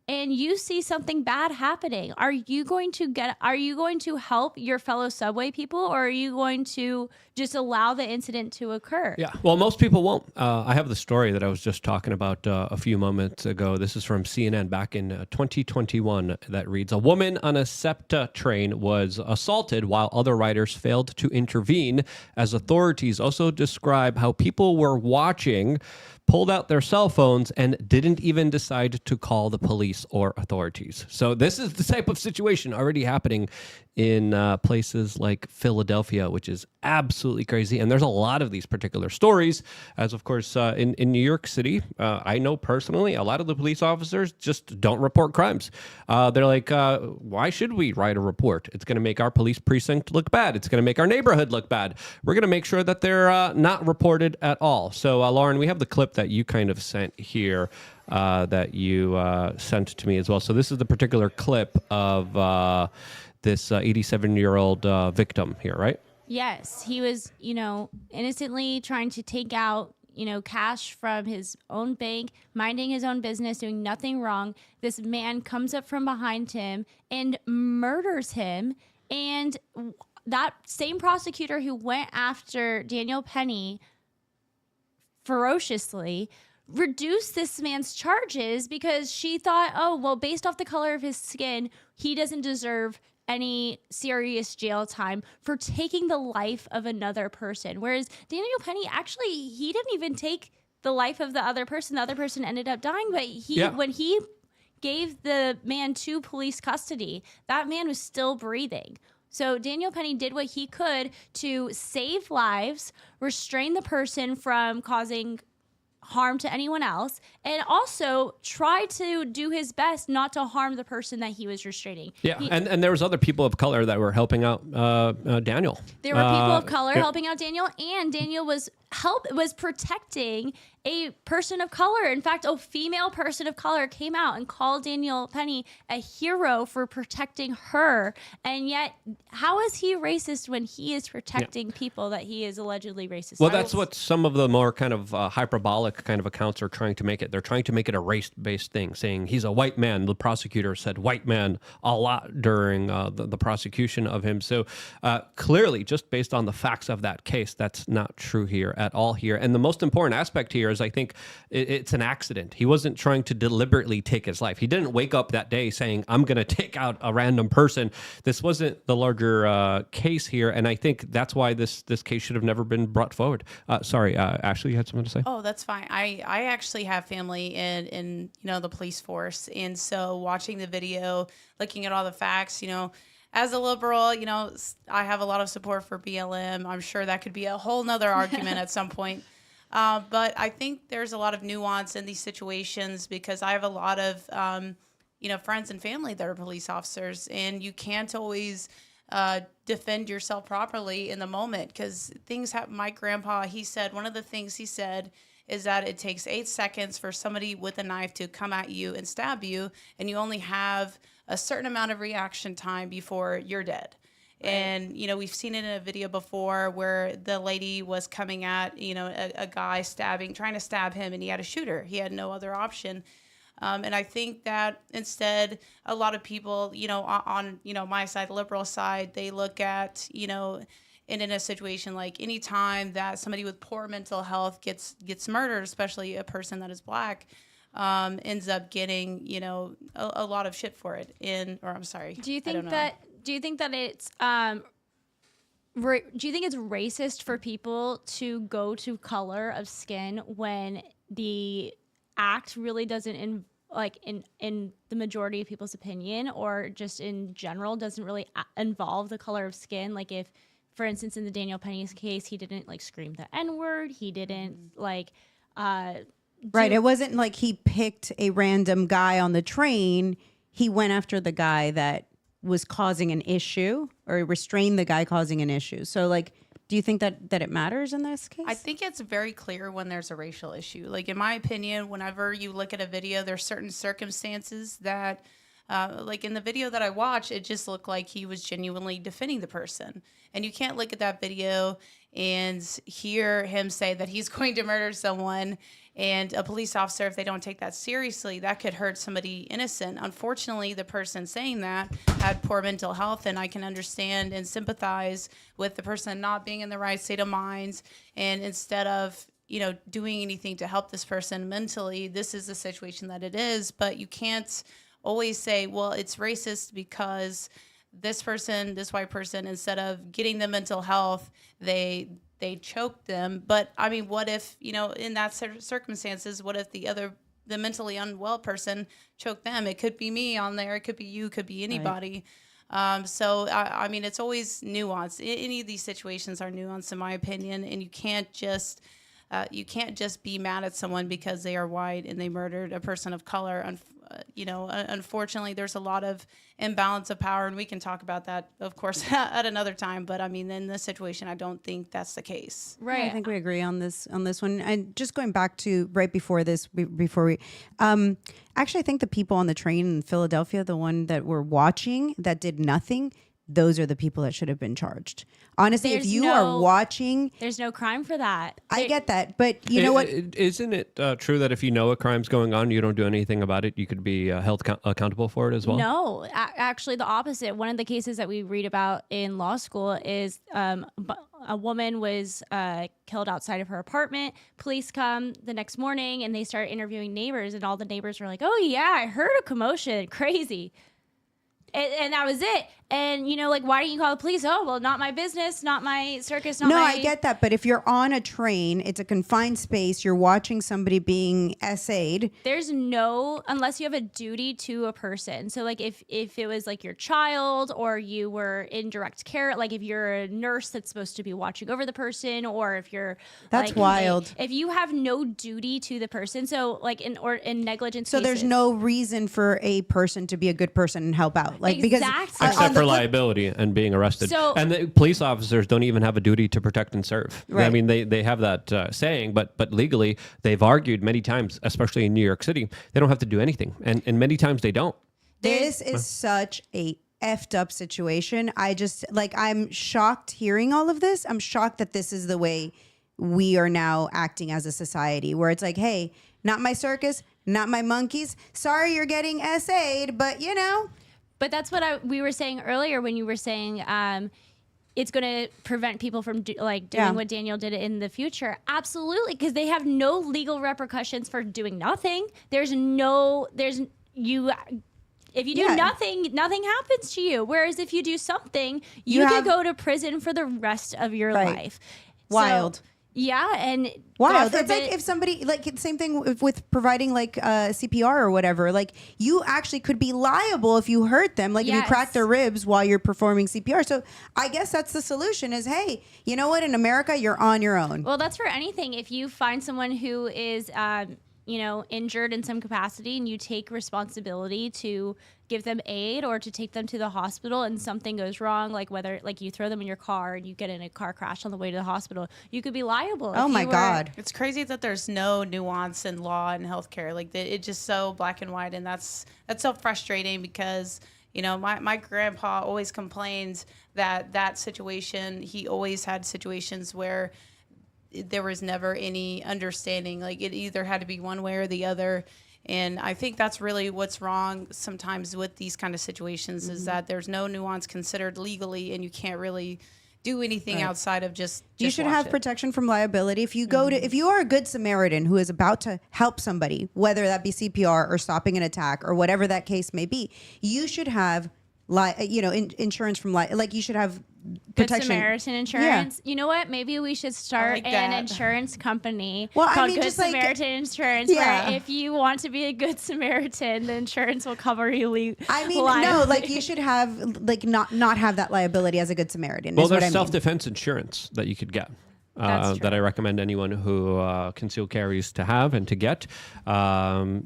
E: and you see something bad happening. Are you going to help your fellow subway people, or are you going to just allow the incident to occur?
B: Yeah, well, most people won't. I have the story that I was just talking about a few moments ago. This is from CNN back in 2021 that reads, a woman on a SEPTA train was assaulted while other riders failed to intervene, as authorities also describe how people were watching, pulled out their cell phones, and didn't even decide to call the police or authorities. So this is the type of situation already happening in places like Philadelphia, which is absolutely crazy. And there's a lot of these particular stories, as of course in New York City, I know personally, a lot of the police officers just don't report crimes. They're like, why should we write a report? It's going to make our police precinct look bad. It's going to make our neighborhood look bad. We're going to make sure that they're not reported at all. So Lauren, we have the clip that you kind of sent here that you sent to me as well. So this is the particular clip of this 87-year-old victim here, right?
E: Yes, he was, innocently trying to take out, cash from his own bank, minding his own business, doing nothing wrong. This man comes up from behind him and murders him. And that same prosecutor who went after Daniel Penny ferociously reduced this man's charges because she thought, oh, well, based off the color of his skin, he doesn't deserve any serious jail time for taking the life of another person. Whereas Daniel Penny, actually, he didn't even take the life of the other person. The other person ended up dying, but when he gave the man to police custody, that man was still breathing. So Daniel Penny did what he could to save lives, restrain the person from causing harm to anyone else, and also try to do his best not to harm the person that he was restraining.
B: Yeah, and there was other people of color that were helping out Daniel.
E: There were people of color helping out Daniel, and Daniel was protecting a person of color. In fact, a female person of color came out and called Daniel Penny a hero for protecting her. And yet, how is he racist when he is protecting people that he is allegedly racist?
B: Well, that's what some of the more kind of hyperbolic kind of accounts are trying to make it. They're trying to make it a race-based thing, saying he's a white man. The prosecutor said white man a lot during the prosecution of him. So clearly, just based on the facts of that case, that's not true here at all here. And the most important aspect here is I think it's an accident. He wasn't trying to deliberately take his life. He didn't wake up that day saying, I'm going to take out a random person. This wasn't the larger case here. And I think that's why this case should have never been brought forward. Sorry, Ashley, you had something to say?
C: Oh, that's fine. I actually have family in the police force. And so watching the video, looking at all the facts, as a liberal, I have a lot of support for BLM. I'm sure that could be a whole nother argument at some point. But I think there's a lot of nuance in these situations because I have a lot of, friends and family that are police officers, and you can't always defend yourself properly in the moment because things happen. My grandpa, one of the things he said is that it takes 8 seconds for somebody with a knife to come at you and stab you, and you only have a certain amount of reaction time before you're dead. And, we've seen it in a video before where the lady was coming at, a guy trying to stab him, and he had a shooter. He had no other option. And I think that instead, a lot of people, on my side, the liberal side, they look at, and in a situation like any time that somebody with poor mental health gets murdered, especially a person that is black, ends up getting, a lot of shit for it. Do you think that it's
E: do you think it's racist for people to go to color of skin when the act really doesn't in the majority of people's opinion, or just in general doesn't really involve the color of skin? Like if, for instance, in the Daniel Penny's case, he didn't like scream the N-word, he didn't like
A: Right. It wasn't like he picked a random guy on the train. He went after the guy that was causing an issue, or restrained the guy causing an issue. So like, do you think that it matters in this case?
C: I think it's very clear when there's a racial issue. Like, in my opinion, whenever you look at a video, there's certain circumstances that, like in the video that I watched, it just looked like he was genuinely defending the person. And you can't look at that video and hear him say that he's going to murder someone, and a police officer, if they don't take that seriously, that could hurt somebody innocent. Unfortunately, the person saying that had poor mental health, and I can understand and sympathize with the person not being in the right state of mind. And instead of, doing anything to help this person mentally, this is the situation that it is. But you can't always say, well, it's racist because this person, this white person, instead of getting the mental health, they choked them. But I mean, what if, in that circumstances, what if the mentally unwell person choked them? It could be me on there. It could be you, could be anybody. Right. So I mean, it's always nuance. Any of these situations are nuanced, in my opinion, and you can't just be mad at someone because they are white and they murdered a person of color. Unfortunately, there's a lot of imbalance of power, and we can talk about that, of course, at another time. But I mean, in this situation, I don't think that's the case.
A: Right. I think we agree on this one. And just going back to right before this, actually, I think the people on the train in Philadelphia, the one that were watching that did nothing, those are the people that should have been charged. Honestly, if you are watching...
E: There's no crime for that.
A: I get that. But you know what?
B: Isn't it true that if you know a crime's going on, you don't do anything about it, you could be held accountable for it as well?
E: No, actually the opposite. One of the cases that we read about in law school is a woman was killed outside of her apartment. Police come the next morning and they start interviewing neighbors, and all the neighbors were like, oh yeah, I heard a commotion. Crazy. And that was it. And, why didn't you call the police? Oh, well, not my business, not my circus, not my...
A: No, I get that. But if you're on a train, it's a confined space, you're watching somebody being essayed.
E: There's no... Unless you have a duty to a person. So, like, if it was, like, your child, or you were in direct care, like, if you're a nurse that's supposed to be watching over the person, or if you're...
A: That's wild.
E: If you have no duty to the person, so, like, in negligence
A: So
E: cases,
A: there's no reason for a person to be a good person and help out. Like,
E: exactly.
A: Because...
B: Except for liability and being arrested.
E: So,
B: and the police officers don't even have a duty to protect and serve.
A: Right.
B: I mean, they have that saying, but legally, they've argued many times, especially in New York City, they don't have to do anything. And many times they don't.
A: This is such a effed up situation. I'm shocked hearing all of this. I'm shocked that this is the way we are now acting as a society, where it's like, hey, not my circus, not my monkeys. Sorry you're getting essayed, but
E: But that's what we were saying earlier when you were saying it's going to prevent people from doing what Daniel did in the future. Absolutely, because they have no legal repercussions for doing nothing. If you do nothing, nothing happens to you. Whereas if you do something, you could go to prison for the rest of your life.
A: Wild.
E: So, yeah, and
A: wild. It's like if somebody, like, same thing with providing like CPR or whatever. Like, you actually could be liable if you hurt them. Like, if you crack their ribs while you're performing CPR. So I guess that's the solution: is, hey, you know what? In America, you're on your own.
E: Well, that's for anything. If you find someone who is injured in some capacity, and you take responsibility to give them aid or to take them to the hospital, and something goes wrong, like whether you throw them in your car and you get in a car crash on the way to the hospital, you could be liable.
A: Oh my God.
C: It's crazy that there's no nuance in law and healthcare. Like, it's just so black and white, and that's so frustrating because my grandpa always complains that situation. He always had situations where there was never any understanding. Like, it either had to be one way or the other. And I think that's really what's wrong sometimes with these kind of situations, is that there's no nuance considered legally, and you can't really do anything outside of just
A: you should have protection from liability. If you if you are a good Samaritan who is about to help somebody, whether that be CPR or stopping an attack or whatever that case may be, you should have insurance from you should have
E: Good
A: protection.
E: Samaritan insurance. You know what? Maybe we should start
C: like
E: an
C: that.
E: insurance company
A: Well, I
E: called
A: mean,
E: Good
A: just like-
E: Samaritan Insurance,
A: Yeah.
E: where if you want to be a good Samaritan, the insurance will cover you.
A: I mean, no, like you should have like not have that liability as a good Samaritan.
B: Well,
A: is what
B: there's
A: I mean.
B: self-defense insurance that you could get.
E: That's
B: That I
E: true.
B: recommend anyone who conceal carries to have and to get,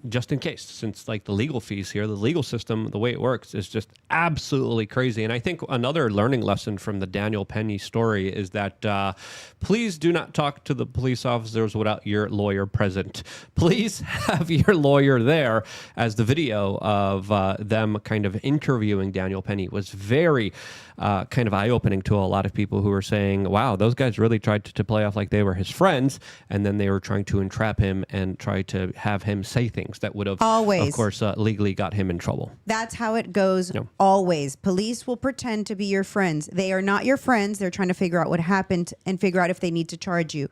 B: just in case. Since like the legal fees here, the legal system, the way it works is just absolutely crazy. And I think another learning lesson from the Daniel Penny story is that please do not talk to the police officers without your lawyer present. Please have your lawyer there, as the video of them kind of interviewing Daniel Penny was very kind of eye-opening to a lot of people who were saying, wow, those guys really tried to play off like they were his friends, and then they were trying to entrap him and try to have him say things that would have,
A: Always.
B: of course, legally got him in trouble.
A: That's how it goes
B: Yeah.
A: always. Police will pretend to be your friends. They are not your friends. They're trying to figure out what happened and figure out if they need to charge you.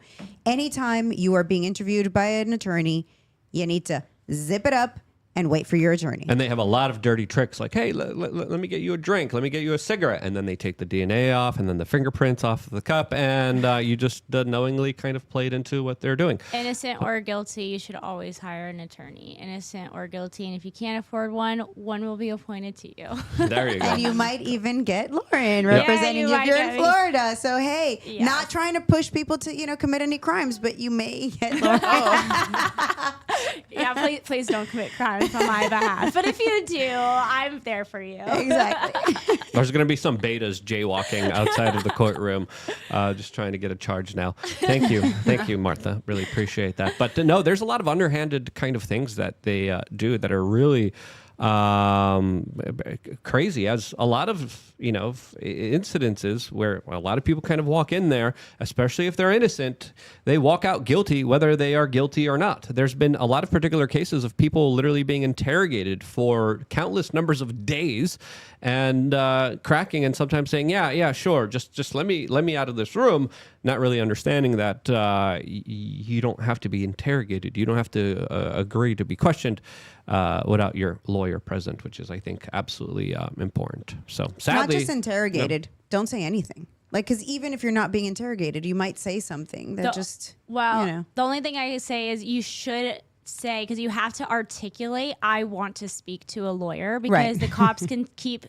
A: Anytime you are being interviewed by an attorney, you need to zip it up and wait for your attorney.
B: And they have a lot of dirty tricks like, hey, let me get you a drink. Let me get you a cigarette. And then they take the DNA off and then the fingerprints off of the cup. And you just knowingly kind of played into what they're doing.
E: Innocent or guilty, you should always hire an attorney. Innocent or guilty, and if you can't afford one will be appointed to you.
B: There you go.
A: And you might even get Lauren representing
E: you
A: you if
E: might
A: you're
E: get
A: in
E: me.
A: Florida. So, hey,
E: Yeah.
A: not trying to push people to, commit any crimes, but you may get Lauren.
E: Yeah, please don't commit crimes on my behalf. But if you do, I'm there for you.
A: Exactly.
B: There's going to be some betas jaywalking outside of the courtroom, just trying to get a charge now. Thank you, Martha. Really appreciate that. But no, there's a lot of underhanded kind of things that they do that are really crazy, as a lot of incidences where a lot of people kind of walk in there, especially if they're innocent, they walk out guilty whether they are guilty or not. There's been a lot of particular cases of people literally being interrogated for countless numbers of days and cracking and sometimes saying, yeah, sure, just let me out of this room, not really understanding that you don't have to be interrogated, you don't have to agree to be questioned without your lawyer present, which is, I think, absolutely important. So sadly,
A: Not just interrogated. Don't say anything. Like, because even if you're not being interrogated, you might say something that
E: The only thing I say is you should say, because you have to articulate, I want to speak to a lawyer, because
A: Right.
E: the cops can keep.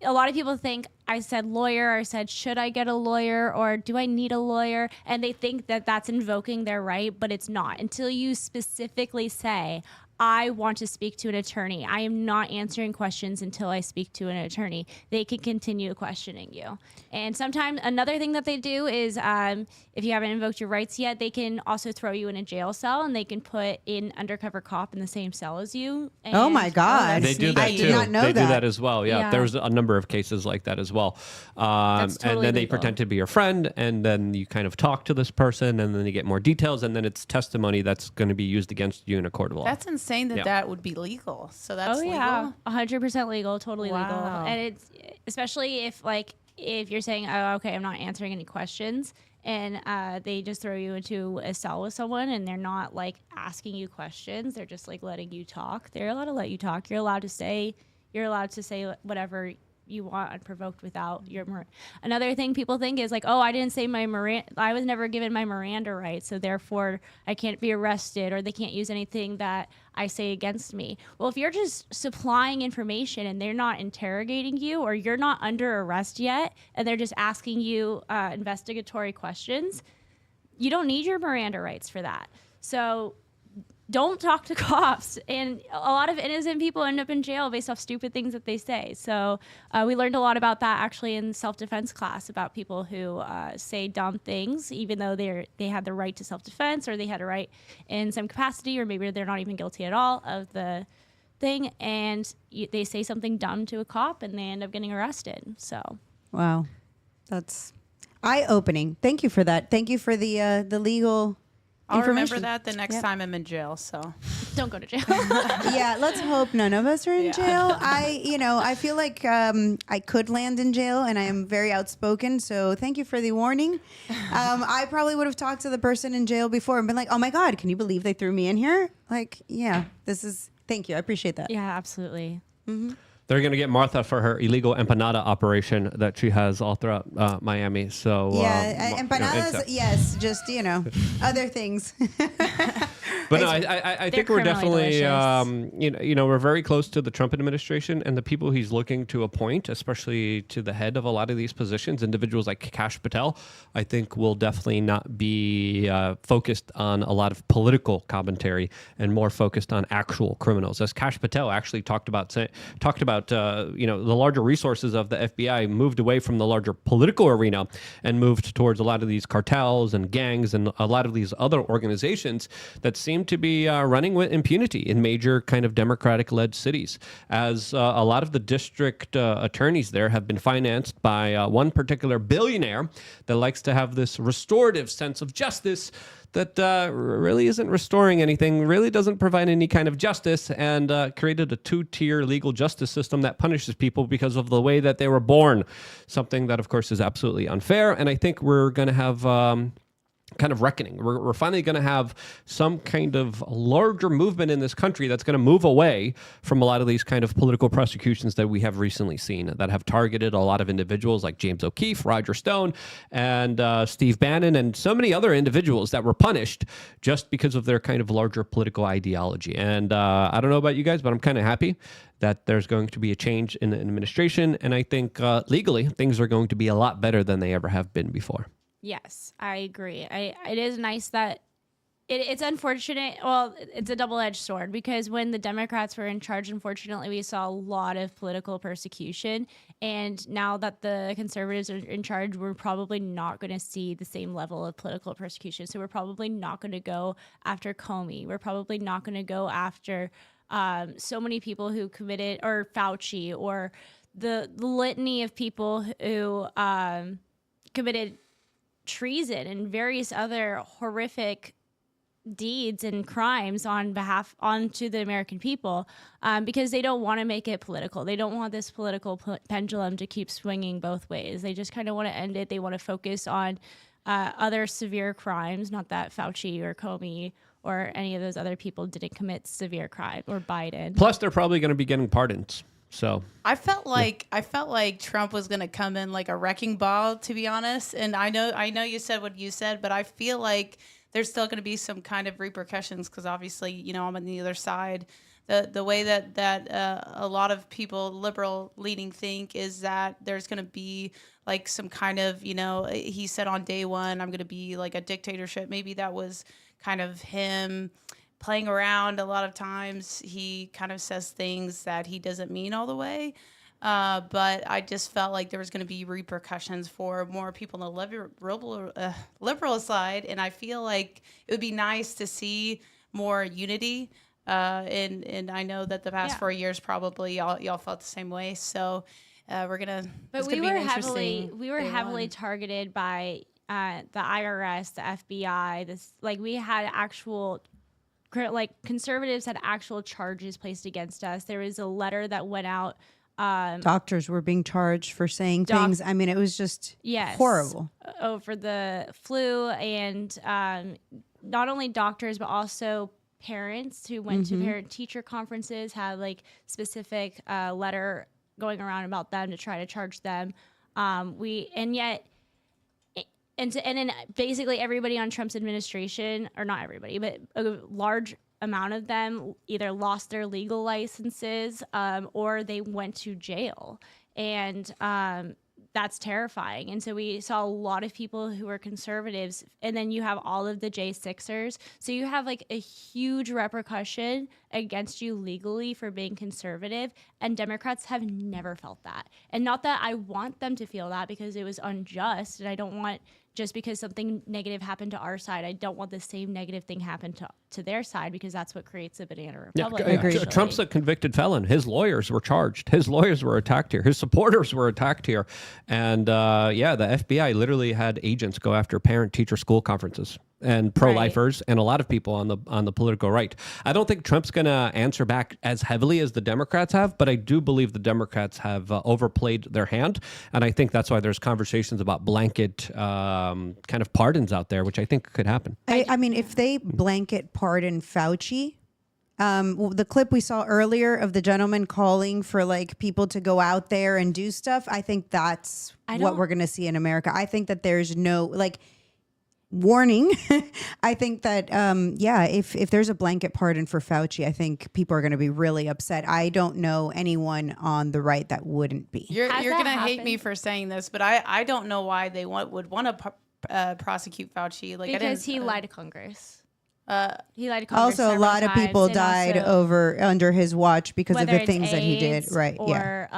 E: A lot of people think I said lawyer, I said, should I get a lawyer, or do I need a lawyer? And they think that that's invoking their right, but it's not. Until you specifically say, I want to speak to an attorney. I am not answering questions until I speak to an attorney. They can continue questioning you. And sometimes another thing that they do is if you haven't invoked your rights yet, they can also throw you in a jail cell, and they can put an undercover cop in the same cell as you. And,
A: Oh my God.
B: they do that
A: I
B: too.
A: did not know
B: they do
A: that.
B: that as well. Yeah,
E: Yeah.
B: there's a number of cases like that as well.
E: That's
B: And
E: totally
B: then they
E: legal.
B: pretend to be your friend, and then you kind of talk to this person, and then you get more details, and then it's testimony that's going to be used against you in a court of law.
C: That's insane that
B: Yeah.
C: that would be legal. So that's
E: Oh yeah,
C: legal.
E: 100% legal, totally legal.
C: Wow.
E: And it's especially if you're saying, oh, okay, I'm not answering any questions, and they just throw you into a cell with someone, and they're not like asking you questions, they're just like letting you talk. They're allowed to let you talk. You're allowed to say whatever you want unprovoked without your another thing people think is like, oh, I didn't say I was never given my Miranda rights, so therefore I can't be arrested, or they can't use anything that I say against me. Well, if you're just supplying information and they're not interrogating you, or you're not under arrest yet and they're just asking you investigatory questions, you don't need your Miranda rights for that. So don't talk to cops. And a lot of innocent people end up in jail based off stupid things that they say. So we learned a lot about that actually in self-defense class, about people who say dumb things, even though they had the right to self-defense, or they had a right in some capacity, or maybe they're not even guilty at all of the thing. And they say something dumb to a cop and they end up getting arrested. So
A: Wow. That's eye-opening. Thank you for that. Thank you for the legal
C: I'll
A: information.
C: remember that the next
A: Yep.
C: time I'm in jail. So
E: don't go to jail.
A: Yeah, let's hope none of us are in jail. I feel like I could land in jail, and I am very outspoken. So thank you for the warning. I probably would have talked to the person in jail before and been like, "Oh my God, can you believe they threw me in here?" Like, yeah, thank you. I appreciate that.
E: Yeah, absolutely.
B: They're going to get Martha for her illegal empanada operation that she has all throughout Miami. So
A: empanadas, yes, just other things.
B: But no, I think we're definitely, we're very close to the Trump administration and the people he's looking to appoint, especially to the head of a lot of these positions. Individuals like Kash Patel, I think, will definitely not be focused on a lot of political commentary and more focused on actual criminals. As Kash Patel actually talked about the larger resources of the FBI moved away from the larger political arena and moved towards a lot of these cartels and gangs and a lot of these other organizations that seem to be running with impunity in major kind of Democratic-led cities, as a lot of the district attorneys there have been financed by one particular billionaire that likes to have this restorative sense of justice that really isn't restoring anything, really doesn't provide any kind of justice, and created a two-tier legal justice system that punishes people because of the way that they were born, something that, of course, is absolutely unfair. And I think we're going to have kind of reckoning. We're finally going to have some kind of larger movement in this country that's going to move away from a lot of these kind of political prosecutions that we have recently seen that have targeted a lot of individuals like James O'Keefe, Roger Stone, and Steve Bannon, and so many other individuals that were punished just because of their kind of larger political ideology. And I don't know about you guys, but I'm kind of happy that there's going to be a change in the administration. And I think legally, things are going to be a lot better than they ever have been before.
E: Yes, I agree. It is nice that it's unfortunate. Well, it's a double-edged sword because when the Democrats were in charge, unfortunately, we saw a lot of political persecution. And now that the conservatives are in charge, we're probably not going to see the same level of political persecution. So we're probably not going to go after Comey. We're probably not going to go after so many people who committed, or Fauci, or the litany of people who committed treason and various other horrific deeds and crimes onto the American people, because they don't want to make it political. They don't want this political pendulum to keep swinging both ways. They just kind of want to end it. They want to focus on other severe crimes, not that Fauci or Comey or any of those other people didn't commit severe crime, or Biden.
B: Plus, they're probably going to be getting pardons. So
C: I felt like Trump was going to come in like a wrecking ball, to be honest. And I know you said what you said, but I feel like there's still going to be some kind of repercussions because obviously, I'm on the other side. The way that a lot of people, liberal leaning, think is that there's going to be like some kind of, he said on day one, I'm going to be like a dictatorship. Maybe that was kind of him playing around. A lot of times he kind of says things that he doesn't mean all the way. But I just felt like there was going to be repercussions for more people on the liberal side. And I feel like it would be nice to see more unity. And I know that the past 4 years, probably y'all felt the same way. So we're going to,
E: but we were heavily targeted by the IRS, the FBI, we had actual, conservatives had actual charges placed against us. There was a letter that went out.
A: Doctors were being charged for saying things. I mean, it was just horrible.
E: Over the flu, and not only doctors, but also parents who went to parent-teacher conferences had specific letter going around about them to try to charge them. And then basically everybody on Trump's administration, or not everybody, but a large amount of them either lost their legal licenses or they went to jail. And that's terrifying. And so we saw a lot of people who were conservatives, and then you have all of the J6ers. So you have a huge repercussion against you legally for being conservative, and Democrats have never felt that. And not that I want them to feel that, because it was unjust, and I don't want, just because something negative happened to our side, I don't want the same negative thing happen to their side, because that's what creates a banana republic.
B: Trump's a convicted felon. His lawyers were charged. His lawyers were attacked here. His supporters were attacked here. And the FBI literally had agents go after parent-teacher school conferences and pro-lifers and a lot of people on the political right. I don't think Trump's going to answer back as heavily as the Democrats have, but I do believe the Democrats have overplayed their hand. And I think that's why there's conversations about blanket kind of pardons out there, which I think could happen.
A: I mean, if they blanket pardon Fauci, The clip we saw earlier of the gentleman calling for like people to go out there and do stuff, I think that's what we're going to see in America. I think that there's no like warning. I think that, if there's a blanket pardon for Fauci, I think people are going to be really upset. I don't know anyone on the right that wouldn't be.
C: You're
E: Has
C: going to
E: that
C: hate me
E: happened?
C: for saying this, but I don't know why they would want to prosecute Fauci. Like
E: Because he lied to Congress. He lied to Congress
A: Also, a
E: several
A: lot of people
E: times, and
A: died
E: also
A: under his watch because of
E: whether
A: the
E: it's
A: things that he did.
E: AIDS
A: Right.
E: or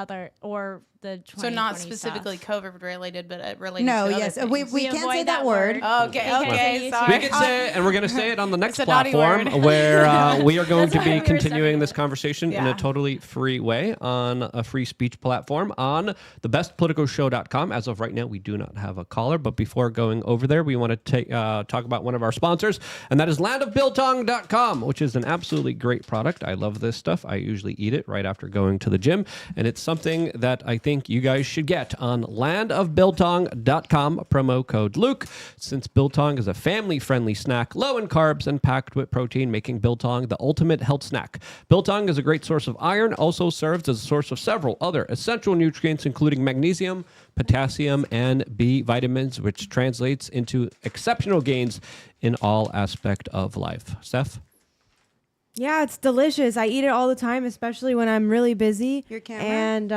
E: the 2020
C: So not specifically
E: stuff.
C: COVID related, but related
A: No,
C: to other
A: yes.
C: things.
A: We
E: We
A: can't
E: avoid
A: say that
E: that
A: word.
E: word.
C: Okay,
E: Okay,
C: sorry.
B: We can say it, and we're going to say it on the next
C: a naughty
B: platform
C: word.
B: where we are going
E: That's
B: to
E: why
B: be
E: we were
B: continuing
E: saying
B: this
E: it.
B: conversation in a
C: Yeah.
B: totally free way on a free speech platform on thebestpoliticalshow.com. As of right now, we do not have a caller, but before going over there, we want to talk about one of our sponsors, and that is landofbiltong.com, which is an absolutely great product. I love this stuff. I usually eat it right after going to the gym, and it's something that I think you guys should get on landofbiltong.com, promo code Luke. Since biltong is a family-friendly snack, low in carbs and packed with protein, making biltong the ultimate health snack. Biltong is a great source of iron, also serves as a source of several other essential nutrients, including magnesium, potassium, and B vitamins, which translates into exceptional gains in all aspects of life. Steph?
F: Yeah, it's delicious. I eat it all the time, especially when I'm really busy.
A: Your camera?
F: And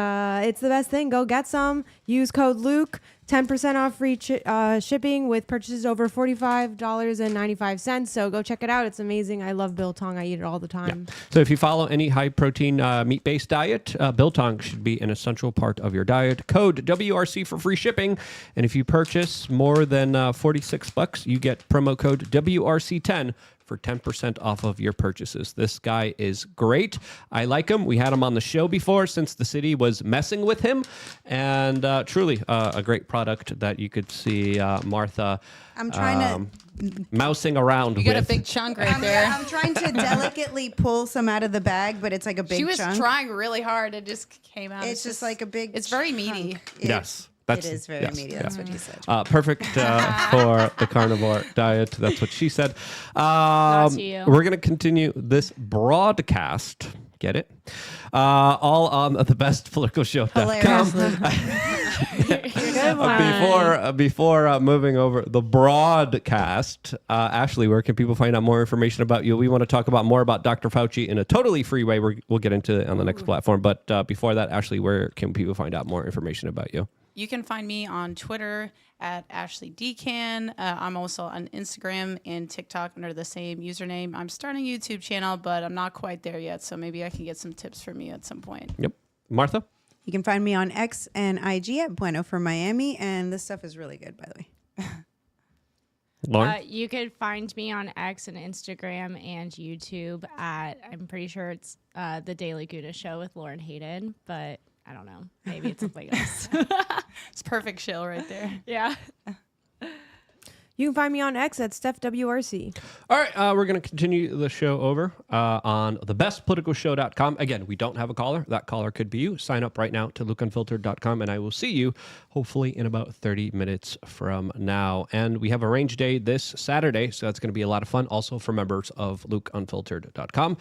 F: it's the best thing. Go get some. Use code Luke. 10% off free shipping with purchases over $45.95. So go check it out. It's amazing. I love biltong. I eat it all the time.
B: So if you follow any high-protein, meat-based diet, biltong should be an essential part of your diet. Code WRC for free shipping. And if you purchase more than $46, you get promo code WRC10 for 10% off of your purchases. This guy is great. I like him. We had him on the show before since the city was messing with him. And truly a great product that you could see Martha
A: I'm trying
B: mousing around
C: You
B: with.
C: got a big chunk right there.
A: I'm trying to delicately pull some out of the bag, but it's like a big
C: She was
A: chunk.
C: trying really hard. It just came out.
A: It's just like a big
C: It's very meaty.
A: chunk.
B: Yes.
A: It is very
B: yes,
A: meaty.
B: yeah.
A: That's what he said.
B: Perfect for the carnivore diet. That's what she said.
E: to you.
B: We're going to continue this broadcast. Get it? All on the bestpoliticalshow.com. Before moving over the broadcast, Ashley, where can people find out more information about you? We want to talk about more about Dr. Fauci in a totally free way. We'll get into it on the next platform. But before that, Ashley, where can people find out more information about you?
C: You can find me on Twitter at Ashley Decan. I'm also on Instagram and TikTok under the same username. I'm starting a YouTube channel, but I'm not quite there yet. So maybe I can get some tips from you at some point.
B: Yep. Martha?
A: You can find me on X and IG at Bueno for Miami, and this stuff is really good, by the way.
B: Lauren?
E: You could find me on X and Instagram and YouTube at, I'm pretty sure it's The Daily Gouda Show with Lauren Hayden, but I don't know. Maybe it's something else.
C: It's perfect shill right there.
E: Yeah.
F: You can find me on X at StephWRC.
B: All right, we're going to continue the show over on thebestpoliticalshow.com. Again, we don't have a caller. That caller could be you. Sign up right now to lukeunfiltered.com, and I will see you hopefully in about 30 minutes from now. And we have a range day this Saturday, so that's going to be a lot of fun, also for members of lukeunfiltered.com.